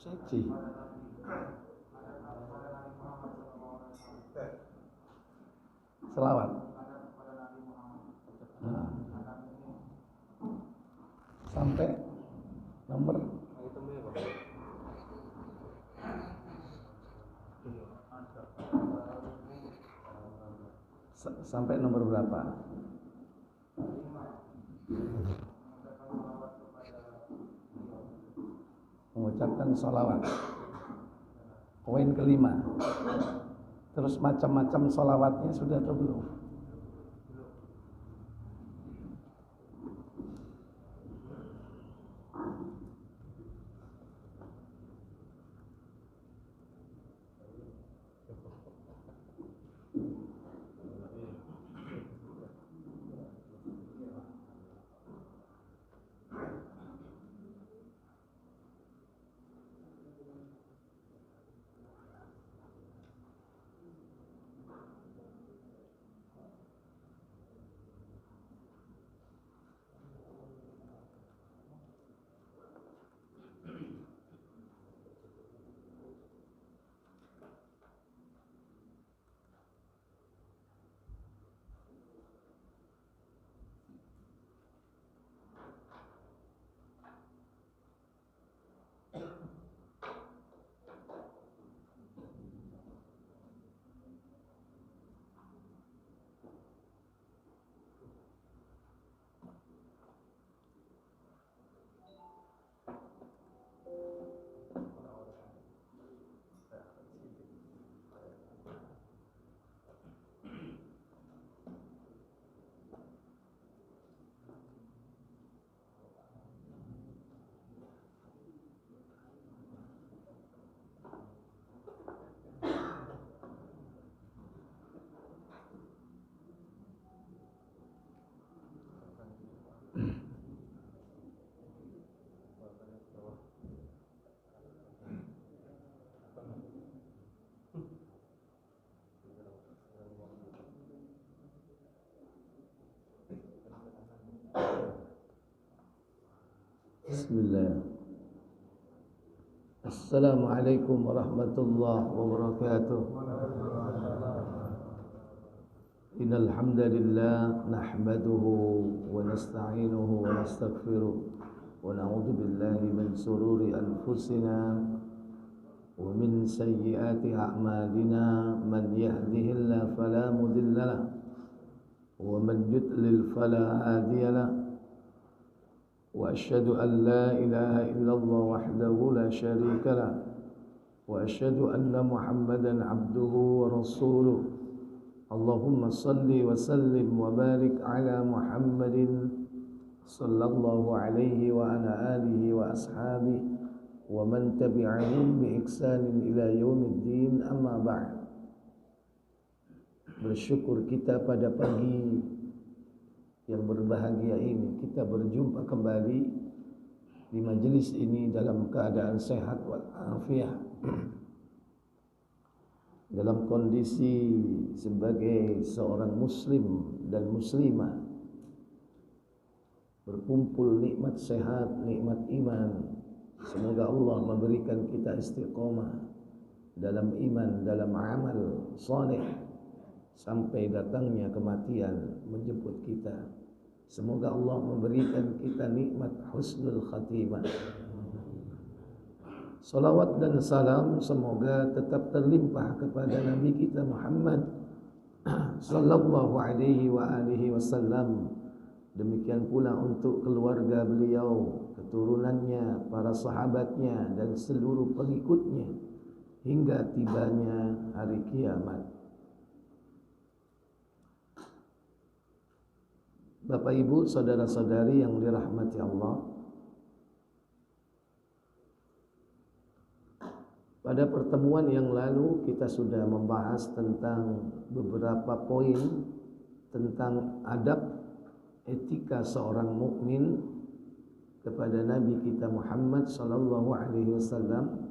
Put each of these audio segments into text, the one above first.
Siji. Selawat. Nah. Sampai nomor sampai nomor berapa? Mengucapkan sholawat. Poin kelima. Terus macam-macam sholawatnya sudah atau belum? Bismillah. Assalamualaikum warahmatullahi wabarakatuh. Innal hamdalillah nahmaduhu wa nasta'inuhu wa nastaghfiruh wa na'udzu billahi min shururi anfusina wa min sayyiati a'malina man yahdihillahu fala mudilla lahu wa man yudlil fala hadiya lahu. وأشهد أن لا إله إلا الله وحده لا شريك له وأشهد أن محمدا عبده ورسوله اللهم صل وسلم وبارك على محمد صلى الله عليه وعلى آله وأصحابه ومن تبعهم بإحسان إلى يوم الدين أما بعد. Bersyukur kita pada pagi yang berbahagia ini kita berjumpa kembali di majelis ini dalam keadaan sehat walafiat, dalam kondisi sebagai seorang muslim dan muslimah, berkumpul nikmat sehat, nikmat iman. Semoga Allah memberikan kita istiqomah dalam iman, dalam amal saleh sampai datangnya kematian menjemput kita. Semoga Allah memberikan kita nikmat husnul khatimah. Salawat dan salam semoga tetap terlimpah kepada Nabi kita Muhammad sallallahu alaihi wa alihi wasallam. Demikian pula untuk keluarga beliau, keturunannya, para sahabatnya dan seluruh pengikutnya hingga tibanya hari kiamat. Bapak Ibu, saudara-saudari yang dirahmati Allah, pada pertemuan yang lalu kita sudah membahas tentang beberapa poin tentang adab etika seorang mukmin kepada Nabi kita Muhammad sallallahu alaihi wasallam,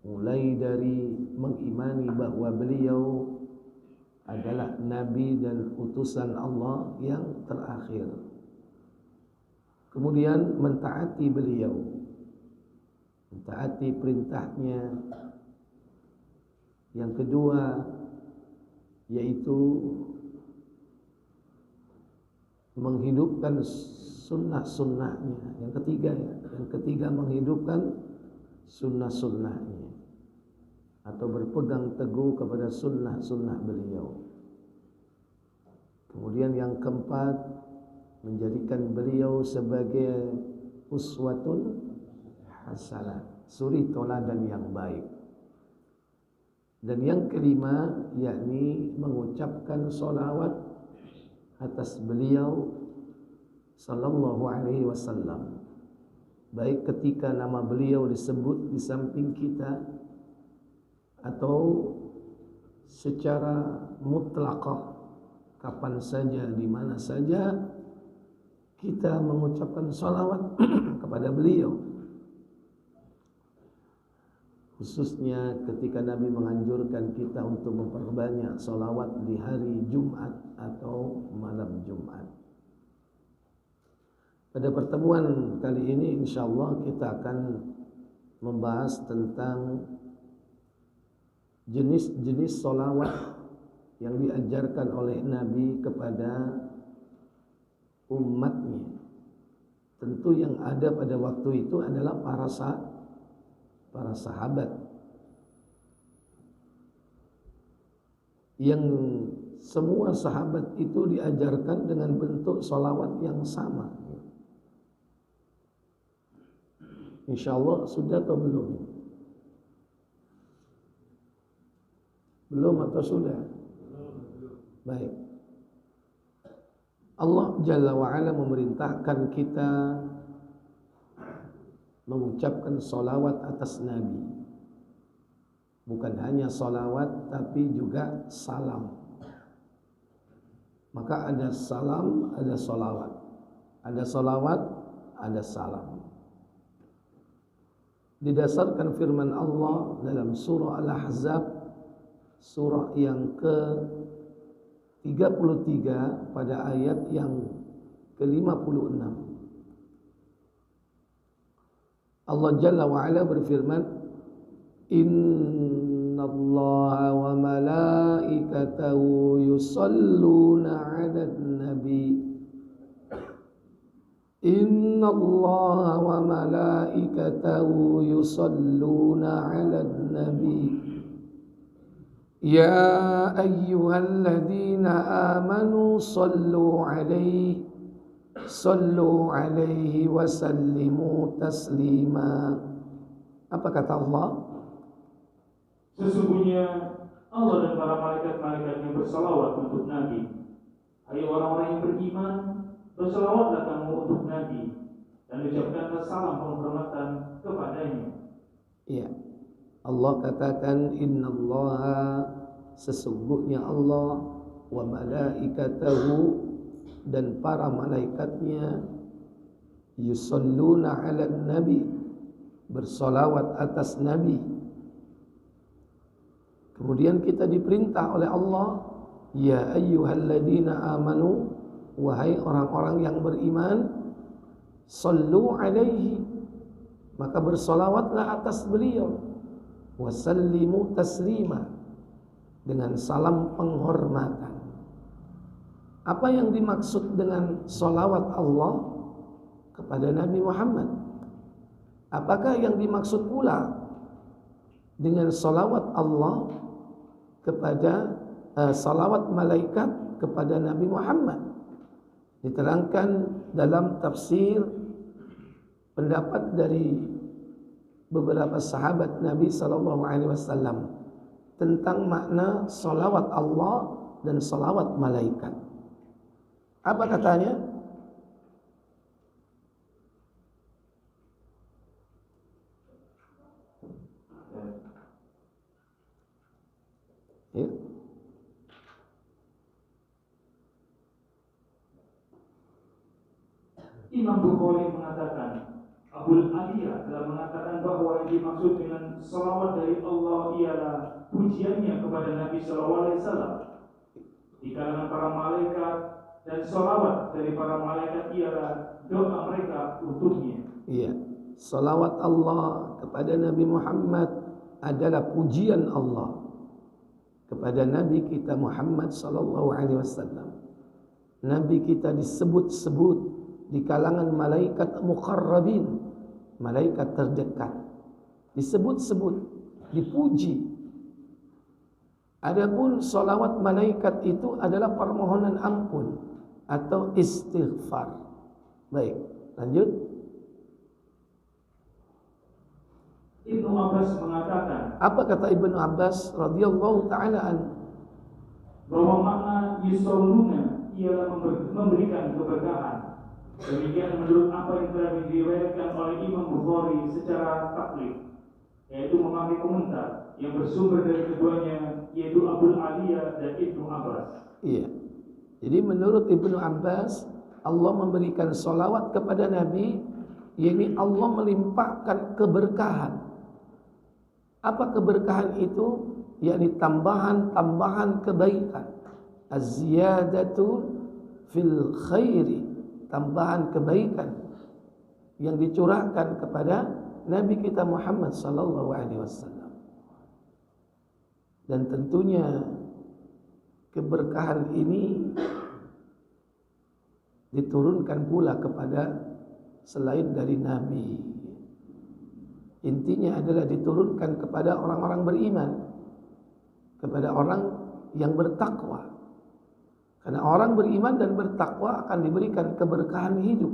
mulai dari mengimani bahwa beliau adalah Nabi dan utusan Allah yang terakhir. Kemudian mentaati beliau, mentaati perintahnya. Yang kedua yaitu menghidupkan sunnah-sunnahnya. Yang ketiga menghidupkan sunnah-sunnahnya atau berpegang teguh kepada sunnah-sunnah beliau. Kemudian yang keempat, menjadikan beliau sebagai uswatun hasanah, suri teladan yang baik. Dan yang kelima, yakni mengucapkan salawat atas beliau sallallahu alaihi wasallam, baik ketika nama beliau disebut di samping kita atau secara mutlaqah, kapan saja, di mana saja kita mengucapkan salawat kepada beliau. Khususnya ketika Nabi menganjurkan kita untuk memperbanyak salawat di hari Jumat atau malam Jumat. Pada pertemuan kali ini insyaallah kita akan membahas tentang jenis-jenis salawat yang diajarkan oleh Nabi kepada umatnya. Tentu yang ada pada waktu itu adalah para sahabat yang semua sahabat itu diajarkan dengan bentuk salawat yang sama. InsyaAllah sudah atau belum? Belum atau sudah? Baik. Allah Jalla wa'ala memerintahkan kita mengucapkan salawat atas Nabi. Bukan hanya salawat tapi juga salam. Maka ada salam, ada salawat. Ada salawat, ada salam. Didasarkan firman Allah dalam surah Al-Ahzab, surah yang ke-33 pada ayat yang ke-56. Allah Jalla wa'ala berfirman, Innallaha wa malaikatahu yusalluna 'alan nabi. Innallaha wa malaikatahu yusalluna 'alan nabi. Ya ayyuhalladzina amanu sallu 'alaihi wa sallimu taslima. Apa kata Allah? Sesungguhnya Allah dan para malaikat-malaikatnya bersalawat untuk Nabi. Hai orang-orang yang beriman, bersalawatlah kamu untuk Nabi dan ucapkanlah salam penghormatan kepadanya. Iya. Allah katakan innallaha, sesungguhnya Allah, wa malaikatahu, dan para malaikatnya, yusalluna 'alan nabi, bersolawat atas Nabi. Kemudian kita diperintah oleh Allah, ya ayyuhalladzina amanu, wahai orang-orang yang beriman, sallu 'alaihi, maka bersolawatlah atas beliau, wasallimu taslima, dengan salam penghormatan. Apa yang dimaksud dengan salawat Allah kepada Nabi Muhammad? Apakah yang dimaksud pula dengan salawat Allah kepada salawat malaikat kepada Nabi Muhammad? Diterangkan dalam tafsir pendapat dari beberapa sahabat Nabi SAW tentang makna salawat Allah dan salawat malaikat. Apa katanya? Ya. Imam Bukhari mengatakan, Abul Aliyah telah mengatakan bahwa yang dimaksud dengan salawat dari Allah ialah pujiannya kepada Nabi SAW di kalangan para malaikat, dan salawat dari para malaikat ialah doa mereka untuknya. Iya. salawat Allah kepada Nabi Muhammad adalah pujian Allah kepada Nabi kita Muhammad sallallahu alaihi wasallam. Nabi kita disebut-sebut di kalangan malaikat muqarrabin, malaikat terdekat. Disebut-sebut, dipuji. Adapun salawat malaikat itu adalah permohonan ampun atau istighfar. Baik, lanjut. Ibnu Abbas mengatakan, Apa kata Ibnu Abbas radhiyallahu taala an? Bahwa makna yusalluna ialah memberikan keberkahan. Demikian menurut apa yang telah diriwayatkan oleh Imam Bukhari secara taklid, yaitu memakai komentar yang bersumber dari keduanya, yaitu Abul Aliyah dan Ibnu Abbas. Iya. Jadi menurut Ibnu Abbas, Allah memberikan salawat kepada Nabi, yakni Allah melimpahkan keberkahan. Apa keberkahan itu? Yakni tambahan-tambahan kebaikan. Az-ziyadatu fil khairi, tambahan kebaikan yang dicurahkan kepada Nabi kita Muhammad sallallahu alaihi wasallam. Dan tentunya keberkahan ini diturunkan pula kepada selain dari Nabi. Intinya adalah diturunkan kepada orang-orang beriman, kepada orang yang bertakwa. Karena orang beriman dan bertakwa akan diberikan keberkahan hidup.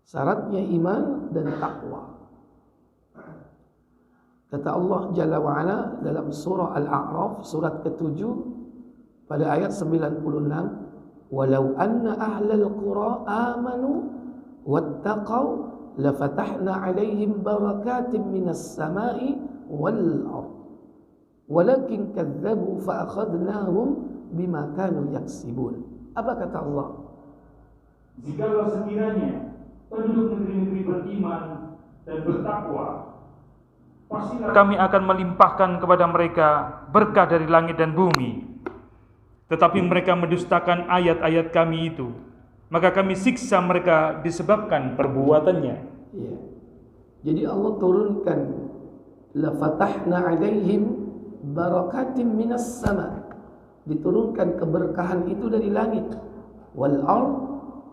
Syaratnya iman dan takwa. Kata Allah Jalla wa'ala dalam surah Al-A'raf, surat ke-7 pada ayat 96, walau anna ahlal qura amanu wattaqau lafatahna alaihim barakatim minas samai wal ard walakin kadzabu fa akhadnahum bima kanu yaksibun. Apa kata Allah? Jikalau sekiranya penduduk negeri-negeri beriman dan bertakwa, pastilah kami akan melimpahkan kepada mereka berkah dari langit dan bumi. Tetapi mereka mendustakan ayat-ayat kami itu, maka kami siksa mereka disebabkan perbuatannya. Ya. Jadi Allah turunkan la fatahna alaihim barakatim minas sama, diturunkan keberkahan itu dari langit, wal ard,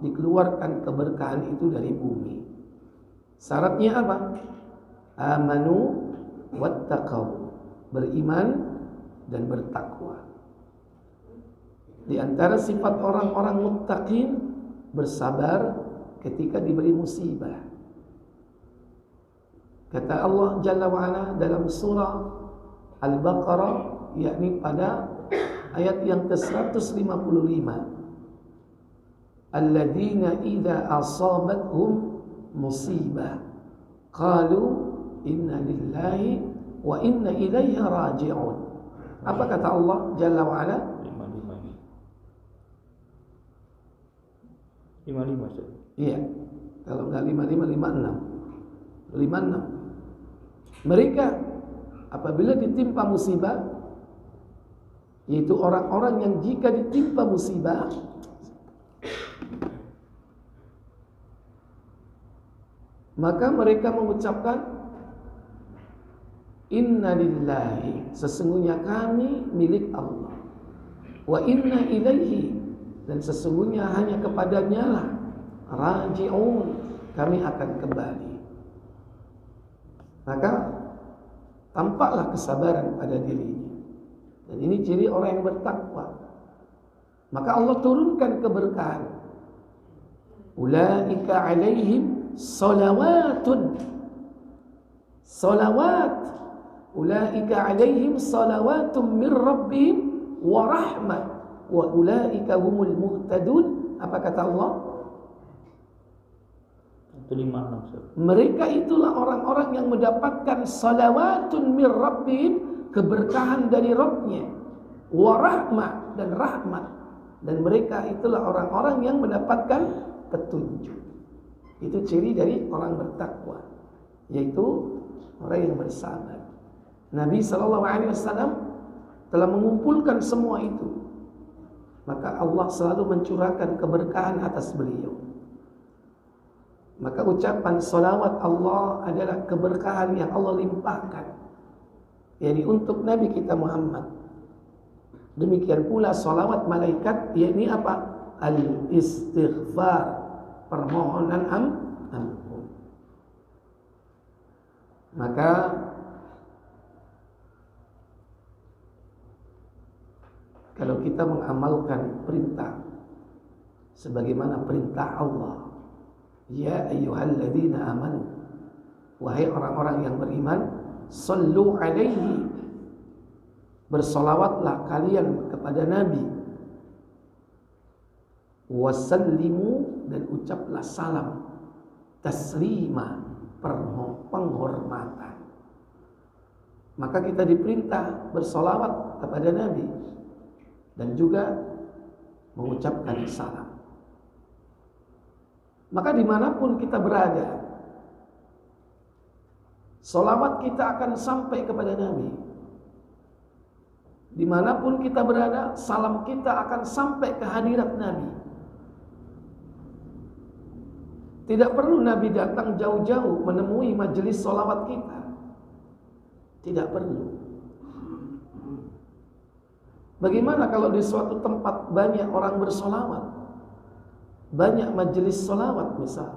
dikeluarkan keberkahan itu dari bumi. Syaratnya apa? Amanu wattaqau, beriman dan bertakwa. Di antara sifat orang-orang muttaqin, bersabar ketika diberi musibah. Kata Allah Jalla wa'ala dalam surah Al-Baqarah, yakni pada ayat yang ke-155, alladzina idza asabathum musibah qalu inna lillahi wa inna ilaihi raji'un. Apa kata Allah Jalla wa'ala? 55 Ustaz. Iya. Kalau enggak 55, 56. 56. Mereka apabila ditimpa musibah, yaitu orang-orang yang jika ditimpa musibah maka mereka mengucapkan inna lillahi, sesungguhnya kami milik Allah, wa inna ilaihi, dan sesungguhnya hanya kepadanya lah raji'un, kami akan kembali. Maka tampaklah kesabaran pada dirinya. Dan ini ciri orang yang bertakwa. Maka Allah turunkan keberkahan. Ulaika alaihim salawatun. Salawat. Ulaika alaihim salawatun min rabbihim wa rahmah. Wa ulaika humul muhtadun. Apa kata Allah? 156. Mereka itulah orang-orang yang mendapatkan salawatun min rabbihim, keberkahan dari Rabbnya, wa rahmah, dan rahmat. Dan mereka itulah orang-orang yang mendapatkan petunjuk. Itu ciri dari orang bertakwa, yaitu orang yang bersabar. Nabi SAW telah mengumpulkan semua itu. Maka Allah selalu mencurahkan keberkahan atas beliau. Maka ucapan salawat Allah adalah keberkahan yang Allah limpahkan, yakni untuk Nabi kita Muhammad. Demikian pula salawat malaikat, yakni apa? Al-istighfar, permohonan ampun. Maka kalau kita mengamalkan perintah sebagaimana perintah Allah, ya ayyuhalladzina amanu, wahai orang-orang yang beriman, sallu alaihi, bersolawatlah kalian kepada Nabi, wasallimu, dan ucaplah salam, taslima, penghormatan. Maka kita diperintah bersolawat kepada Nabi dan juga mengucapkan salam. Maka dimanapun kita berada, solawat kita akan sampai kepada Nabi. Dimanapun kita berada, salam kita akan sampai ke hadirat Nabi. Tidak perlu Nabi datang jauh-jauh menemui majelis solawat kita. Tidak perlu. Bagaimana kalau di suatu tempat banyak orang bersolawat, banyak majelis solawat misal,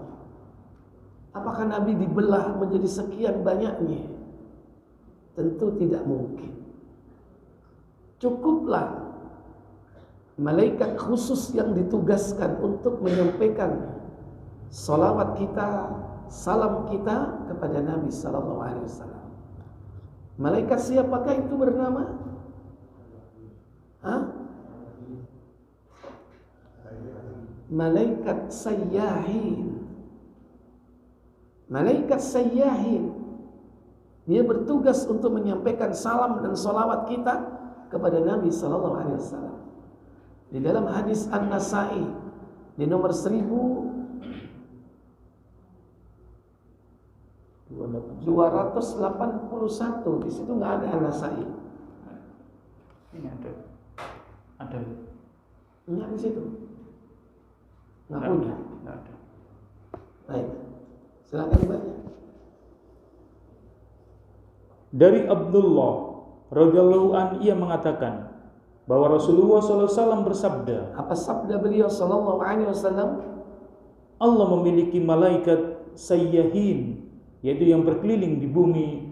apakah Nabi dibelah menjadi sekian banyaknya? Tentu tidak mungkin. Cukuplah malaikat khusus yang ditugaskan untuk menyampaikan salawat kita, salam kita kepada Nabi sallallahu alaihi wasallam. Malaikat siapakah itu bernama? Malaikat sayyahin. Malaikat sayyahin, dia bertugas untuk menyampaikan salam dan salawat kita kepada Nabi sallallahu alaihi wasallam. Di dalam hadis An-Nasa'i di nomor 1281, di situ nggak ada An-Nasa'i. Ini ada. Enggak di situ. Nggak punya. Nggak ada. Baik, silakan dibaca. Dari Abdullah radhiyallahu an, ia mengatakan bahwa Rasulullah SAW bersabda. Apa sabda beliau sallallahu alaihi wasallam? Allah memiliki malaikat sayyahin, yaitu yang berkeliling di bumi.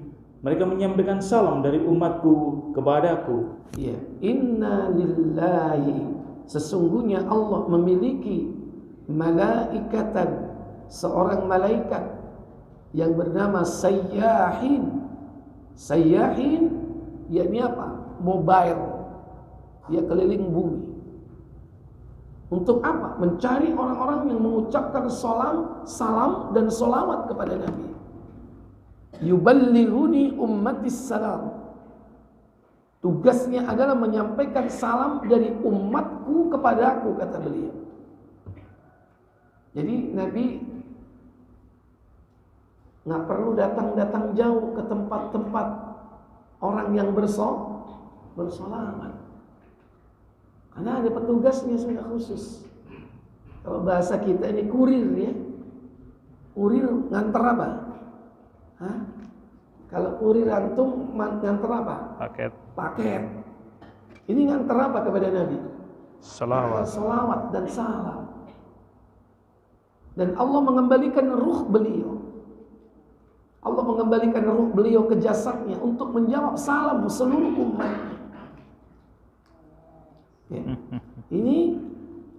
Mereka menyampaikan salam dari umatku kepadaku. Ya, inna lillahi, sesungguhnya Allah memiliki malaikatan, seorang malaikat yang bernama sayyahin. Sayyahin yakni apa? Mobile. Dia keliling bumi. Untuk apa? Mencari orang-orang yang mengucapkan salam dan solawat kepada Nabi. Yuballighuni ummatis salam. Tugasnya adalah menyampaikan salam dari umatku kepadaku, kata beliau. Jadi Nabi nggak perlu datang jauh ke tempat-tempat orang yang bersolawat. Karena ada petugasnya sudah khusus. Kalau bahasa kita ini kurir ya. Kurir nganter apa? Kalau kurir antum nganter apa? Paket. Ini nganter apa kepada Nabi? Salawat dan salam. Dan Allah mengembalikan ruh beliau. Allah mengembalikan ruh beliau ke jasadnya untuk menjawab salam seluruh umatnya. Ya. Ini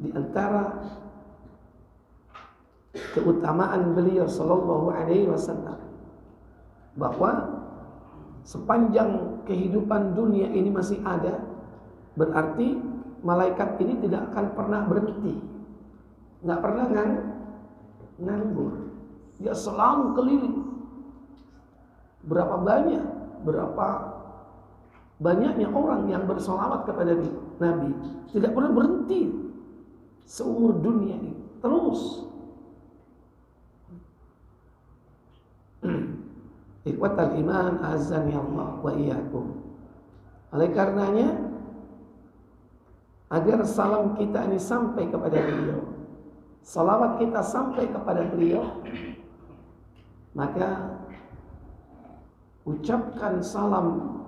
diantara keutamaan beliau sallallahu alaihi wasallam, bahwa sepanjang kehidupan dunia ini masih ada, berarti malaikat ini tidak akan pernah berhenti, nggak pernah nganggur. Dia selalu keliling. Berapa banyaknya orang yang bersolawat kepada Nabi, tidak pernah berhenti seumur dunia ini, terus. Ikhwatal iman, azani Allah wa iyyakum. Oleh karenanya, agar salam kita ini sampai kepada beliau, salawat kita sampai kepada beliau, Maka ucapkan salam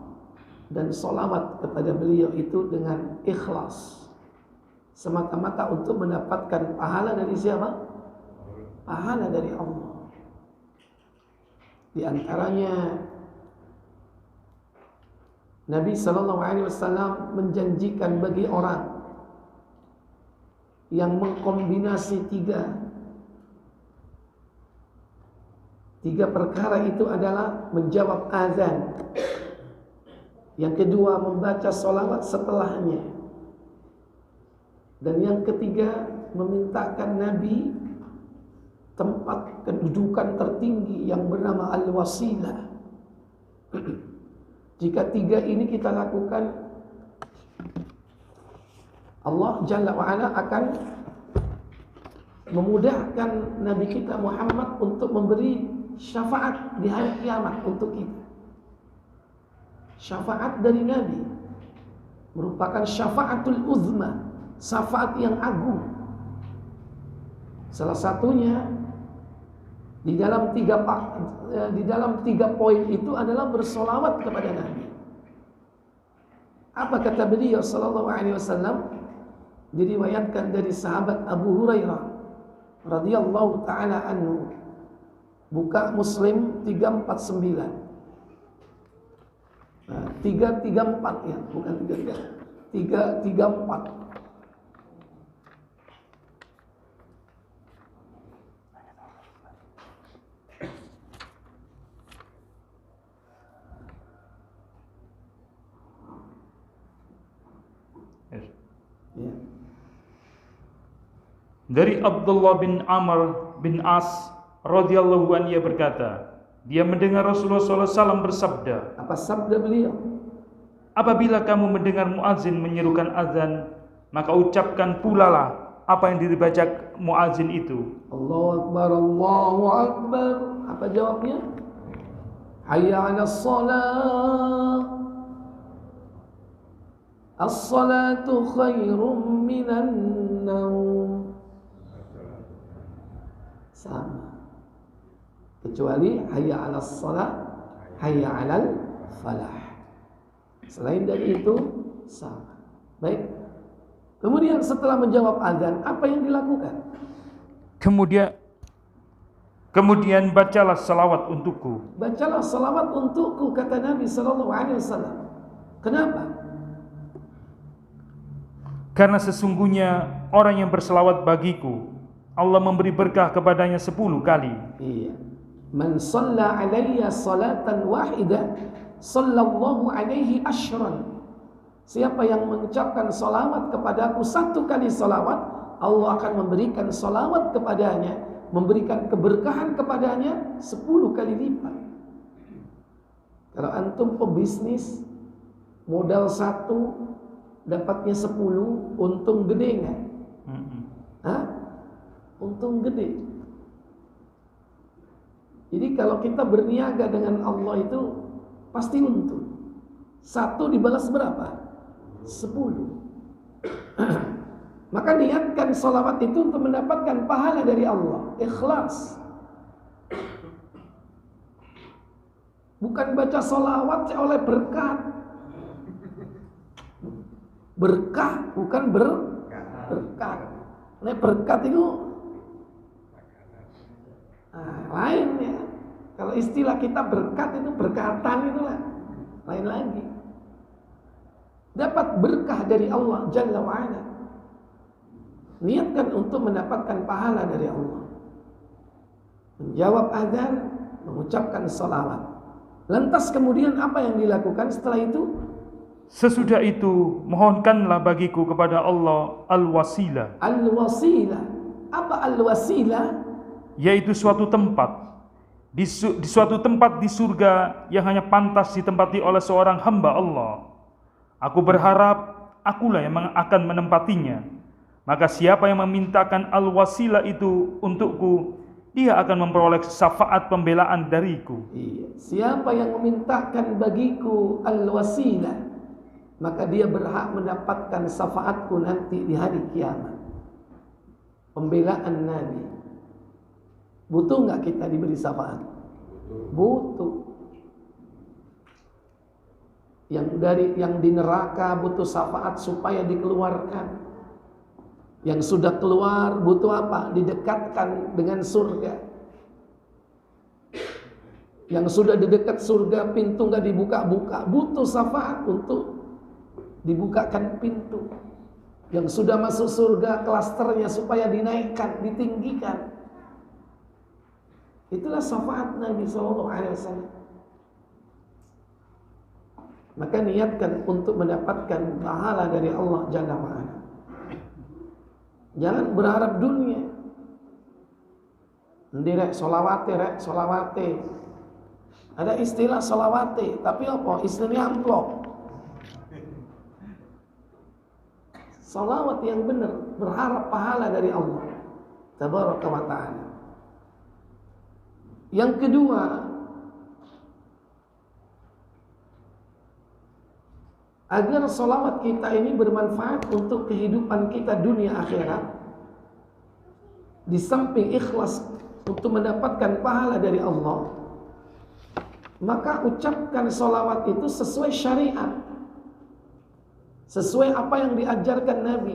dan sholawat kepada beliau itu dengan ikhlas, semata-mata untuk mendapatkan pahala dari siapa? Pahala dari Allah. Di antaranya Nabi SAW menjanjikan bagi orang yang mengkombinasi tiga perkara itu adalah menjawab azan, yang kedua membaca sholawat setelahnya, dan yang ketiga memintakan Nabi tempat kedudukan tertinggi yang bernama al-wasilah. Jika tiga ini kita lakukan, Allah Jalla wa'ala akan memudahkan Nabi kita Muhammad untuk memberi syafaat di hari kiamat untuk kita. Syafaat dari Nabi merupakan syafaatul uzma, syafaat yang agung. Salah satunya di dalam tiga poin itu adalah bersolawat kepada Nabi. Apa kata beliau sallallahu alaihi wasallam? Diriwayatkan dari sahabat Abu Hurairah radhiyallahu taala anhu. Buka Muslim 349. Nah, 334 ya, bukan 33. 334. Ya. Dari Abdullah bin Amr bin As radhiyallahu anhu, ia berkata, dia mendengar Rasulullah SAW bersabda. Apa sabda beliau? Apabila kamu mendengar muazin menyerukan azan, maka ucapkan pula lah apa yang dibaca muazin itu. Allahu Akbar, Allahu Akbar. Apa jawabnya? Hayya 'alas shalah. As-salatu khairum minan naum. Sama. Kecuali hayya 'alas shalah, hayya 'alal falah. Selain dari itu sama. Baik. Kemudian setelah menjawab azan, apa yang dilakukan? Kemudian bacalah salawat untukku. Bacalah salawat untukku, kata Nabi sallallahu alaihi wasallam. Kenapa? Karena sesungguhnya orang yang berselawat bagiku, Allah memberi berkah kepadanya 10 kali. Iya. Man shalla alayya salatan wahidah, sallallahu alaihi asyran. Siapa yang mengucapkan salawat kepadaku 1 kali salawat, Allah akan memberikan salawat kepadanya, memberikan keberkahan kepadanya 10 kali lipat. Kalau antum pebisnis, modal 1 dapatnya 10, untung gede nggak? Hah? Untung gede. Jadi kalau kita berniaga dengan Allah itu pasti untung. 1 dibalas berapa? 10. Maka niatkan salawat itu untuk mendapatkan pahala dari Allah. Ikhlas. Bukan baca salawat oleh berkat. Berkah bukan berkat. Oleh berkat itu lain ya. Kalau istilah kita berkat itu berkatan itu lah. Lain lagi. Dapat berkah dari Allah Jalla wa'ala. Niatkan untuk mendapatkan pahala dari Allah. Menjawab azan, mengucapkan salawat. Lantas kemudian apa yang dilakukan setelah itu? Sesudah itu mohonkanlah bagiku kepada Allah al-wasilah. Al-wasilah. Apa al-wasilah? Yaitu suatu tempat di suatu tempat di surga yang hanya pantas ditempati oleh seorang hamba Allah. Aku berharap akulah yang akan menempatinya. Maka siapa yang memintakan al-wasilah itu untukku, dia akan memperoleh syafaat pembelaan dariku. Iya. Siapa yang memintakan bagiku al-wasilah, maka dia berhak mendapatkan syafaatku nanti di hari kiamat. Pembelaan Nabi. Butuh nggak kita diberi syafaat? Butuh. Yang di neraka butuh syafaat supaya dikeluarkan. Yang sudah keluar butuh apa? Didekatkan dengan surga. Yang sudah di dekat surga, pintu nggak dibuka-buka, butuh syafaat untuk dibukakan pintu. Yang sudah masuk surga, klasternya supaya dinaikkan, ditinggikan. Itulah syafaat Nabi SAW. Maka niatkan untuk mendapatkan pahala dari Allah Jalla wa'ala. Jangan berharap dunia. Ndirek solawate. Ada istilah solawate, tapi apa? Istilahnya amplop. Salawat yang benar, berharap pahala dari Allah Tabaraka wa ta'ala. Yang kedua, agar salawat kita ini bermanfaat untuk kehidupan kita dunia akhirat, di samping ikhlas untuk mendapatkan pahala dari Allah, maka ucapkan salawat itu sesuai syariat, sesuai apa yang diajarkan Nabi,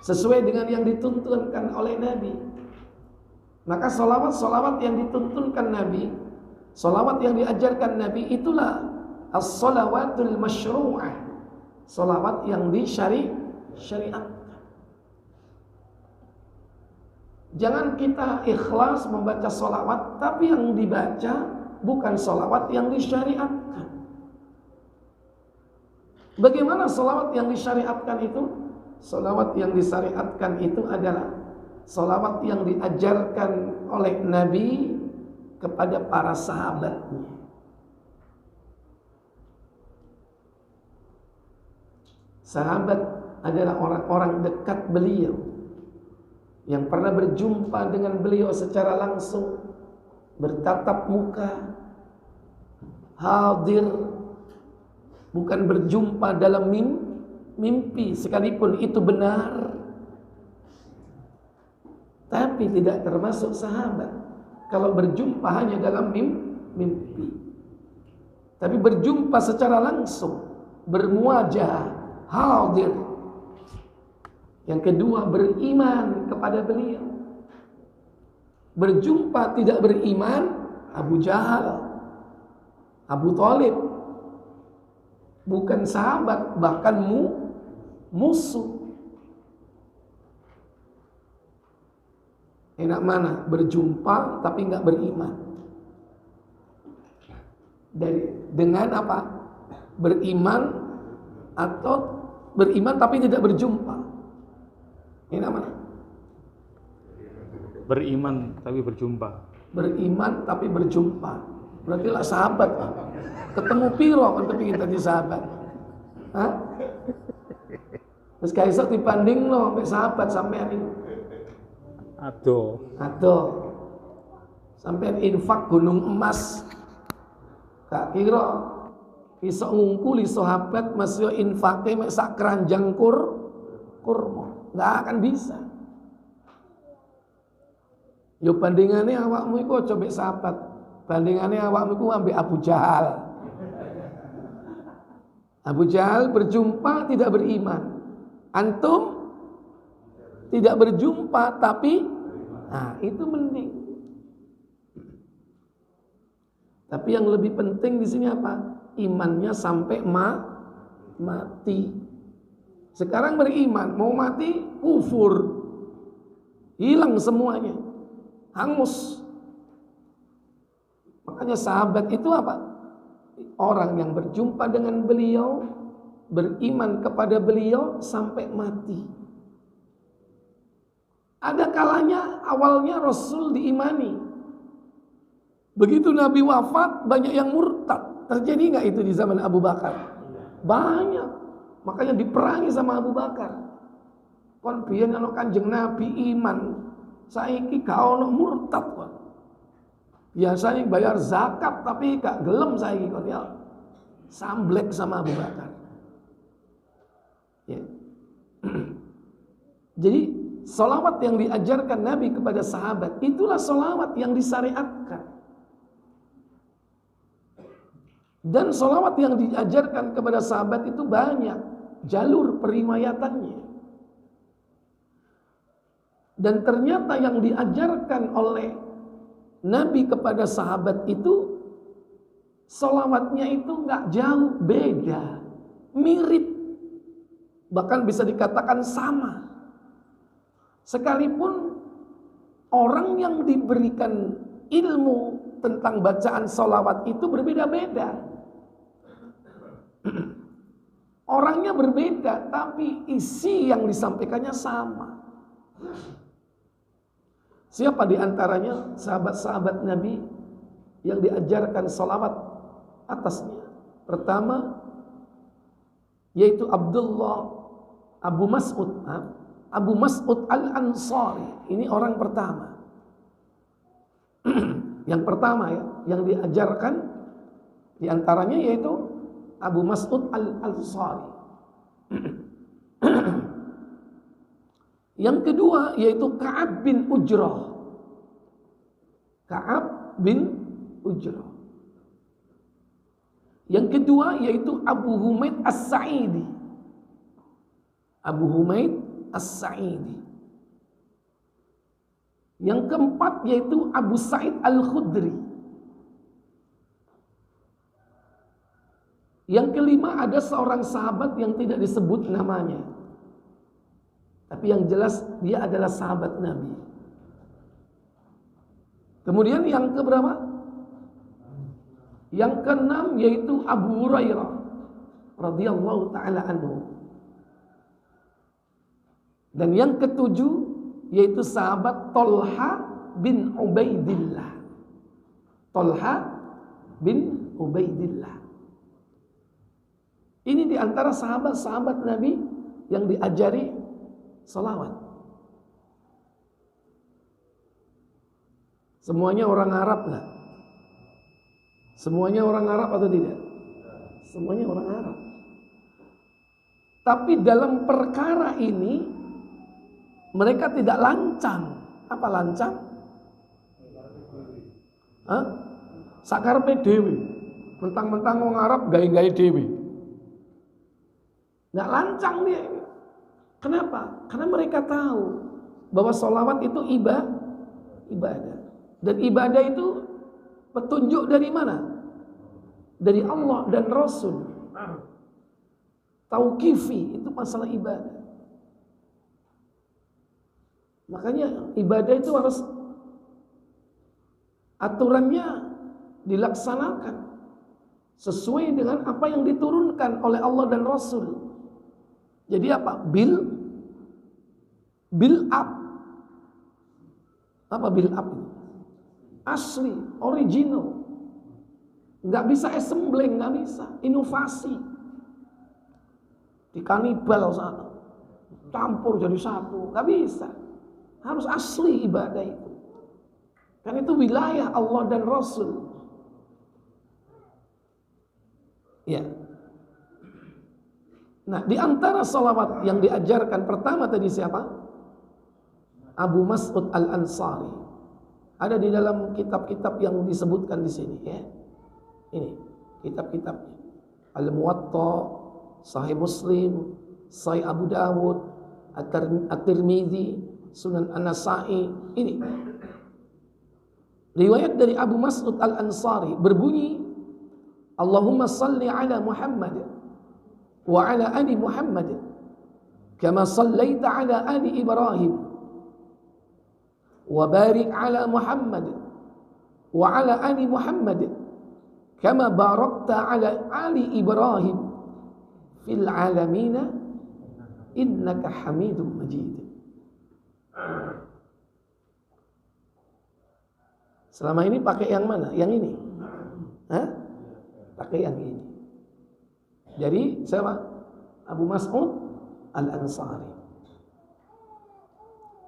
sesuai dengan yang dituntunkan oleh Nabi. Maka salawat yang dituntunkan Nabi, salawat yang diajarkan Nabi, itulah as-salawatul masyru'ah, salawat yang disyariatkan. Jangan kita ikhlas membaca salawat, tapi yang dibaca bukan salawat yang disyariatkan. Bagaimana salawat yang disyariatkan itu? Salawat yang disyariatkan itu adalah salawat yang diajarkan oleh Nabi kepada para sahabatnya. Sahabat adalah orang-orang dekat beliau, yang pernah berjumpa dengan beliau secara langsung, bertatap muka, hadir, bukan berjumpa dalam mimpi, sekalipun itu benar, tapi tidak termasuk sahabat kalau berjumpa hanya dalam mimpi. Tapi berjumpa secara langsung, bermuajah, hadir. Yang kedua, beriman kepada beliau. Berjumpa tidak beriman, Abu Jahal, Abu Thalib, bukan sahabat, bahkan musuh. Enak mana? Berjumpa tapi nggak beriman. Dengan apa? Beriman atau beriman tapi tidak berjumpa. Enak mana? Beriman tapi berjumpa. Beriman tapi berjumpa. Berarti lah sahabat. Ketemu piro kan kepingin tadi sahabat. Hah? Terus kaisok dibanding lo sampai sahabat sampean ini. Aduh. Sampean infak gunung emas. Kak kira iso ngungkuli sahabat masih infake mek sak keranjang kurma. Enggak akan bisa. Yo bandingannya awakmu iku aja mek sahabat. Bandingannya awakmu iku ambek Abu Jahal. Abu Jahal berjumpa tidak beriman. Antum tidak berjumpa tapi itu mending. Tapi yang lebih penting di sini apa? Imannya sampai mati. Sekarang beriman, mau mati kufur. Hilang semuanya. Hangus. Makanya sahabat itu apa? Orang yang berjumpa dengan beliau, beriman kepada beliau sampai mati. Ada kalanya awalnya Rasul diimani. Begitu Nabi wafat, banyak yang murtad. Terjadi nggak itu di zaman Abu Bakar? Banyak. Makanya diperangi sama Abu Bakar. Kon biyen ana Kanjeng Nabi iman, saiki gak ono murtad kon. Biasanya bayar zakat tapi gak gelem saiki kon ya. Samblek sama Abu Bakar. Ya. Jadi salawat yang diajarkan Nabi kepada sahabat itulah salawat yang disyariatkan. Dan sholawat yang diajarkan kepada sahabat itu banyak jalur periwayatannya. Dan ternyata yang diajarkan oleh Nabi kepada sahabat itu sholawatnya itu nggak jauh beda, mirip, bahkan bisa dikatakan sama. Sekalipun orang yang diberikan ilmu tentang bacaan sholawat itu berbeda-beda. Orangnya berbeda, tapi isi yang disampaikannya sama. Siapa di antaranya sahabat-sahabat Nabi yang diajarkan sholawat atasnya? Pertama, yaitu Abu Mas'ud Al-Ansari. Ini orang pertama. Yang pertama ya, yang diajarkan di antaranya yaitu Abu Mas'ud Al-Ansari. Yang kedua yaitu Ka'ab bin Ujrah. Ka'ab bin Ujrah. Yang kedua yaitu Abu Humaid As-Sa'idi. Abu Humaid As-Sa'idi. Yang keempat yaitu Abu Sa'id Al-Khudri. Yang kelima ada seorang sahabat yang tidak disebut namanya, tapi yang jelas dia adalah sahabat Nabi. Kemudian yang keberapa? Yang keenam yaitu Abu Hurairah radhiyallahu taala anhu. Dan yang ketujuh yaitu sahabat Thalha bin Ubaidillah. Thalha bin Ubaidillah. Ini di antara sahabat-sahabat Nabi yang diajari salawat. Semuanya orang Arab lah. Semuanya orang Arab atau tidak? Semuanya orang Arab. Tapi dalam perkara ini mereka tidak lancang. Apa lancang? Sakarpe dewi. Mentang-mentang orang Arab gaya-gaya dewi. Nggak lancang dia. Kenapa? Karena mereka tahu bahwa sholawat itu ibadah. Dan ibadah itu petunjuk dari mana? Dari Allah dan Rasul. Tauqifi itu masalah ibadah. Makanya ibadah itu harus aturannya dilaksanakan sesuai dengan apa yang diturunkan oleh Allah dan Rasul. Jadi apa? Build up. Apa build up itu? Asli, original. Nggak bisa assembling, nggak bisa. Inovasi. Dikanibal sana. Campur jadi satu. Nggak bisa. Harus asli ibadah itu. Kan itu wilayah Allah dan Rasul. Ya. Nah, di antara salawat yang diajarkan pertama tadi siapa? Abu Mas'ud Al-Ansari. Ada di dalam kitab-kitab yang disebutkan di sini ya. Ini kitab-kitabnya. Al-Muwatta, Sahih Muslim, Sahih Abu Dawud, At-Tirmidzi, Sunan An-Nasa'i. Ini riwayat dari Abu Mas'ud Al-Ansari berbunyi, Allahumma salli ala Muhammad wa ala ali Muhammad kama sallaita ala ali Ibrahim wa barik ala Muhammad wa ala ali Muhammad kama barakta ala ali Ibrahim fil alamin innaka Hamidum Majid. Selama ini pakai yang mana? Yang ini? Pakai yang ini. Jadi siapa? Abu Mas'ud Al-Ansari.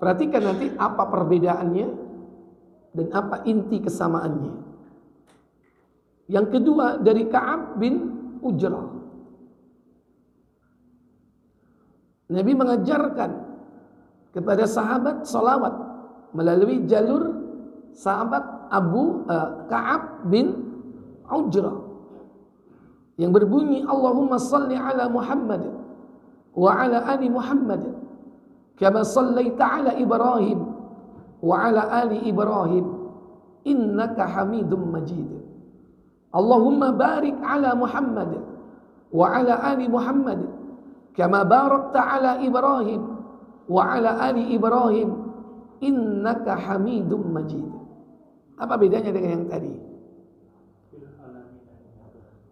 Perhatikan nanti apa perbedaannya dan apa inti kesamaannya. Yang kedua dari Ka'ab bin Ujrah. Nabi mengajarkan kepada sahabat salawat melalui jalur sahabat Ka'ab bin Ujrah. yang berbunyi Allahumma salli ala Muhammad wa ala ali Muhammad kama sallaita ala Ibrahim wa ala ali Ibrahim innaka Hamidum Majid. Allahumma barik ala Muhammad wa ala ali Muhammad kama barakta ala Ibrahim wa ala ali Ibrahim innaka Hamidum Majid. Apa bedanya dengan yang tadi?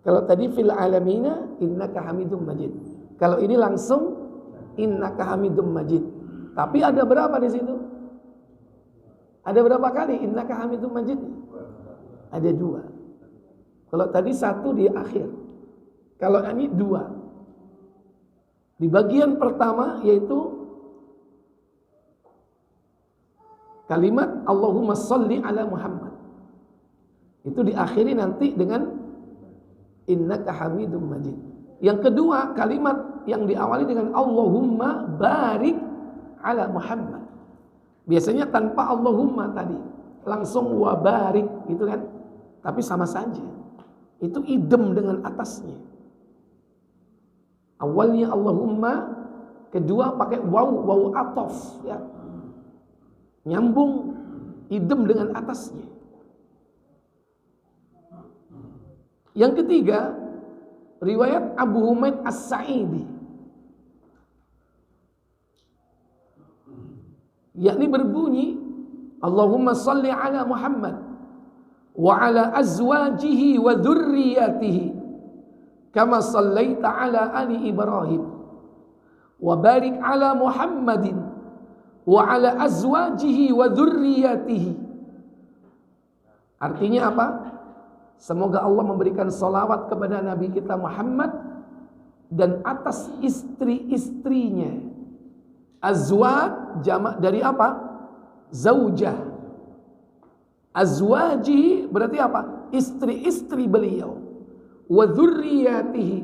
Kalau tadi fil alamina innaka Hamidum Majid. Kalau ini langsung innaka Hamidum Majid. Tapi ada berapa di situ? Ada berapa kali innaka Hamidum Majid? Ada 2. Kalau tadi 1 di akhir. Kalau ini 2. Di bagian pertama yaitu kalimat Allahumma salli ala Muhammad. Itu diakhiri nanti dengan innaka Hamidum Majid. Yang kedua kalimat yang diawali dengan Allahumma barik ala Muhammad. Biasanya tanpa Allahumma tadi, langsung wa barik gitu kan. Tapi sama saja. Itu idem dengan atasnya. Awalnya Allahumma, kedua pakai waw atof ya. Nyambung idem dengan atasnya. Yang ketiga, riwayat Abu Humaid As-Sa'idi, yakni berbunyi Allahumma salli ala Muhammad wa ala azwajihi wa dhurriyyatihi kama sallaita ala ali Ibrahim wa barik ala Muhammadin wa ala azwajihi wa dhurriyyatihi. Artinya apa? Semoga Allah memberikan salawat kepada Nabi kita Muhammad dan atas istri-istrinya. Azwaj jamak dari apa? Zaujah. Azwaji berarti apa? Istri-istri beliau. Wa dzurriyyatihi,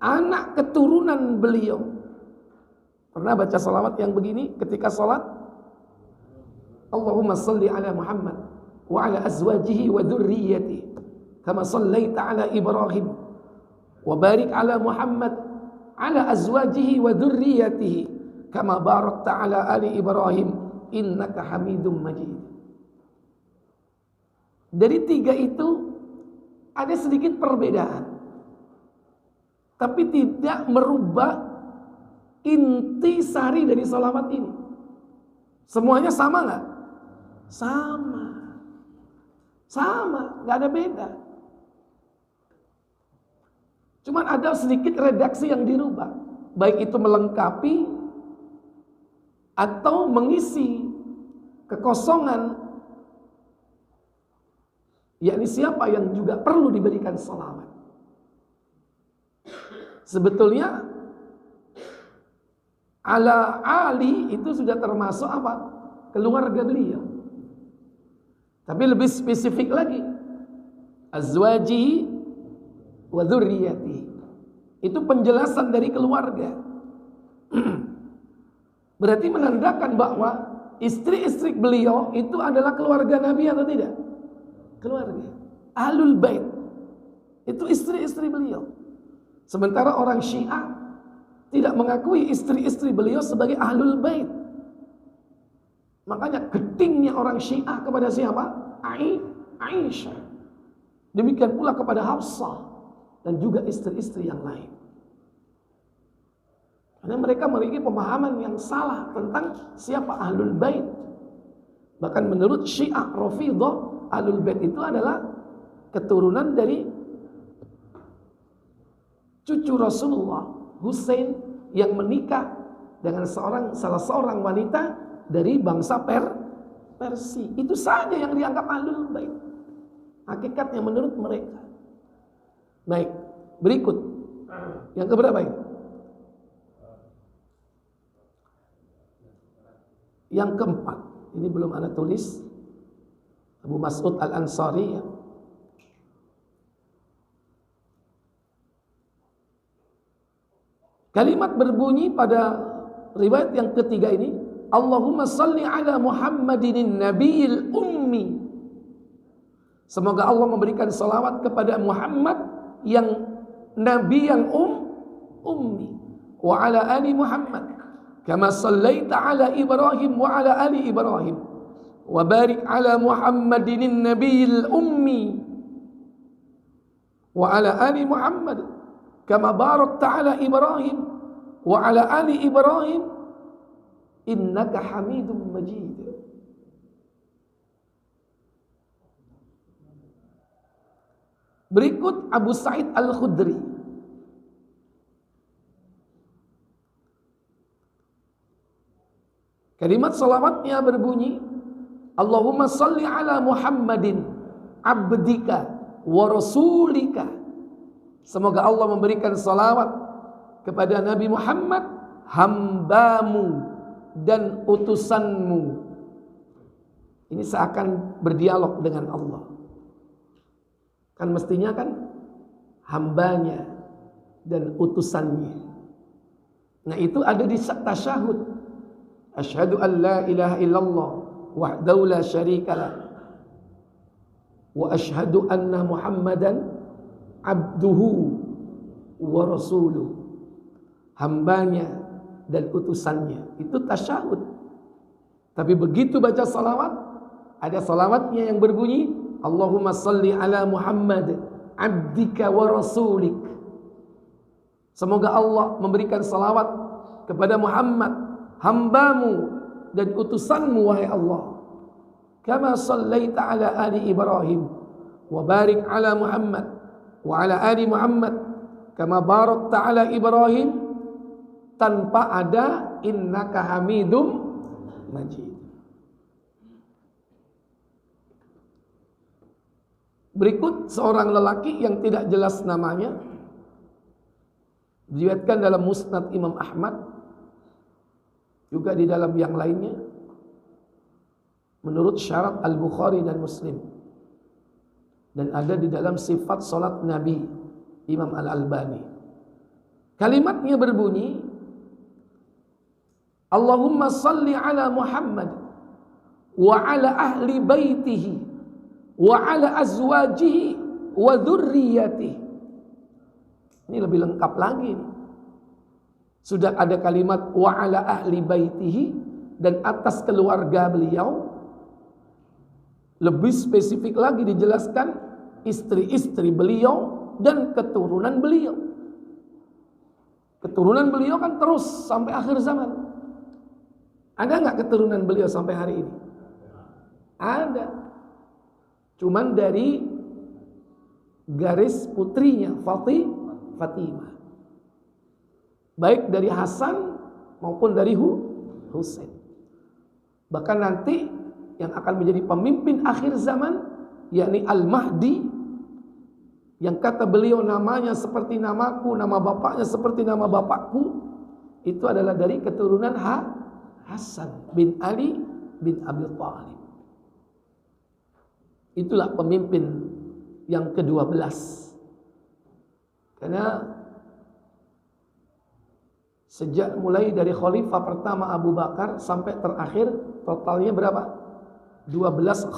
anak keturunan beliau. Pernah baca salawat yang begini ketika salat? Allahumma salli ala Muhammad wa ala azwajihi wa dzurriyyatihi kama sallaita ala Ibrahim wa barik ala Muhammad ala azwajihi wa dzurriyyatihi kama barakta ala ali Ibrahim innaka Hamidum Majid. Dari 3 itu ada sedikit perbedaan, tapi tidak merubah inti sari dari salawat ini. Semuanya sama nggak? Sama, nggak ada beda. Cuman ada sedikit redaksi yang dirubah, baik itu melengkapi atau mengisi kekosongan, yakni siapa yang juga perlu diberikan salawat. Sebetulnya ala Ali itu sudah termasuk apa? Keluarga beliau. Tapi lebih spesifik lagi, azwajihi wa dzurriyyatihi. Itu penjelasan dari keluarga. Berarti menandakan bahwa istri-istri beliau itu adalah keluarga Nabi atau tidak? Keluarga. Ahlul Bait. Itu istri-istri beliau. Sementara orang Syiah tidak mengakui istri-istri beliau sebagai Ahlul Bait. Makanya getingnya orang Syiah kepada siapa? Aisyah. Demikian pula kepada Hafsah dan juga istri-istri yang lain. Karena mereka memiliki pemahaman yang salah tentang siapa Ahlul Bait. Bahkan menurut Syiah Rafidhah, Ahlul Bait itu adalah keturunan dari cucu Rasulullah, Husain, yang menikah dengan salah seorang wanita dari bangsa Persia. Itu saja yang dianggap Ahlul Bait. Hakikatnya menurut mereka. Baik, berikut. Yang keberapa ini? Yang keempat. Ini belum ada tulis. Abu Mas'ud Al-Ansari ya. Kalimat berbunyi pada riwayat yang ketiga ini, Allahumma salli ala Muhammadin nabiyil ummi. Semoga Allah memberikan salawat kepada Muhammad yang nabi yang ummi. Wa ala ali Muhammad kama sallaita ala Ibrahim wa ala ali Ibrahim. Wa barik ala Muhammadin nabiyil ummi. Wa ala ali Muhammad kama barakta ala Ibrahim wa ala ali Ibrahim innaka Hamidum Majid. Berikut Abu Sa'id Al-Khudri. Kalimat salawatnya berbunyi, Allahumma salli ala Muhammadin abdika wa rasulika. Semoga Allah memberikan salawat kepada Nabi Muhammad, hambamu dan utusanmu. Ini seakan berdialog dengan Allah. Kan mestinya kan hambanya dan utusannya. Nah itu ada di tasyahud. Asyhadu an la ilaha illallah wahdahu la syarikalah wa asyhadu anna Muhammadan abduhu wa rasuluh. Hambanya dan utusannya. Itu tasyahud. Tapi begitu baca salawat, ada salawatnya yang berbunyi Allahumma salli ala Muhammad abdika wa rasulik. Semoga Allah memberikan salawat kepada Muhammad, hambamu dan utusanmu wahai Allah. Kama sallaita ala ali Ibrahim wa barik ala Muhammad wa ala ali Muhammad kama barakta ala Ibrahim, tanpa ada innaka Hamidum Majid. Berikut seorang lelaki yang tidak jelas namanya, diriwayatkan dalam Musnad Imam Ahmad, juga di dalam yang lainnya, menurut syarat Al-Bukhari dan Muslim, dan ada di dalam sifat salat Nabi Imam Al-Albani. Kalimatnya berbunyi, Allahumma salli ala Muhammad wa ala ahli baitihi wa ala azwajihi wa dzurriyyatihi. Ini lebih lengkap lagi. Sudah ada kalimat wa ala ahli baitihi dan atas keluarga beliau. Lebih spesifik lagi dijelaskan istri-istri beliau dan keturunan beliau. Keturunan beliau kan terus sampai akhir zaman. Ada nggak keturunan beliau sampai hari ini? Ada. Cuman dari garis putrinya Fatimah. Baik dari Hasan maupun dari Husain. Bahkan nanti yang akan menjadi pemimpin akhir zaman, yakni Al-Mahdi, yang kata beliau namanya seperti namaku, nama bapaknya seperti nama bapakku, itu adalah dari keturunan Hasan bin Ali bin Abi Thalib. Itulah pemimpin yang ke-12. Karena sejak mulai dari khalifah pertama Abu Bakar sampai terakhir totalnya berapa? 12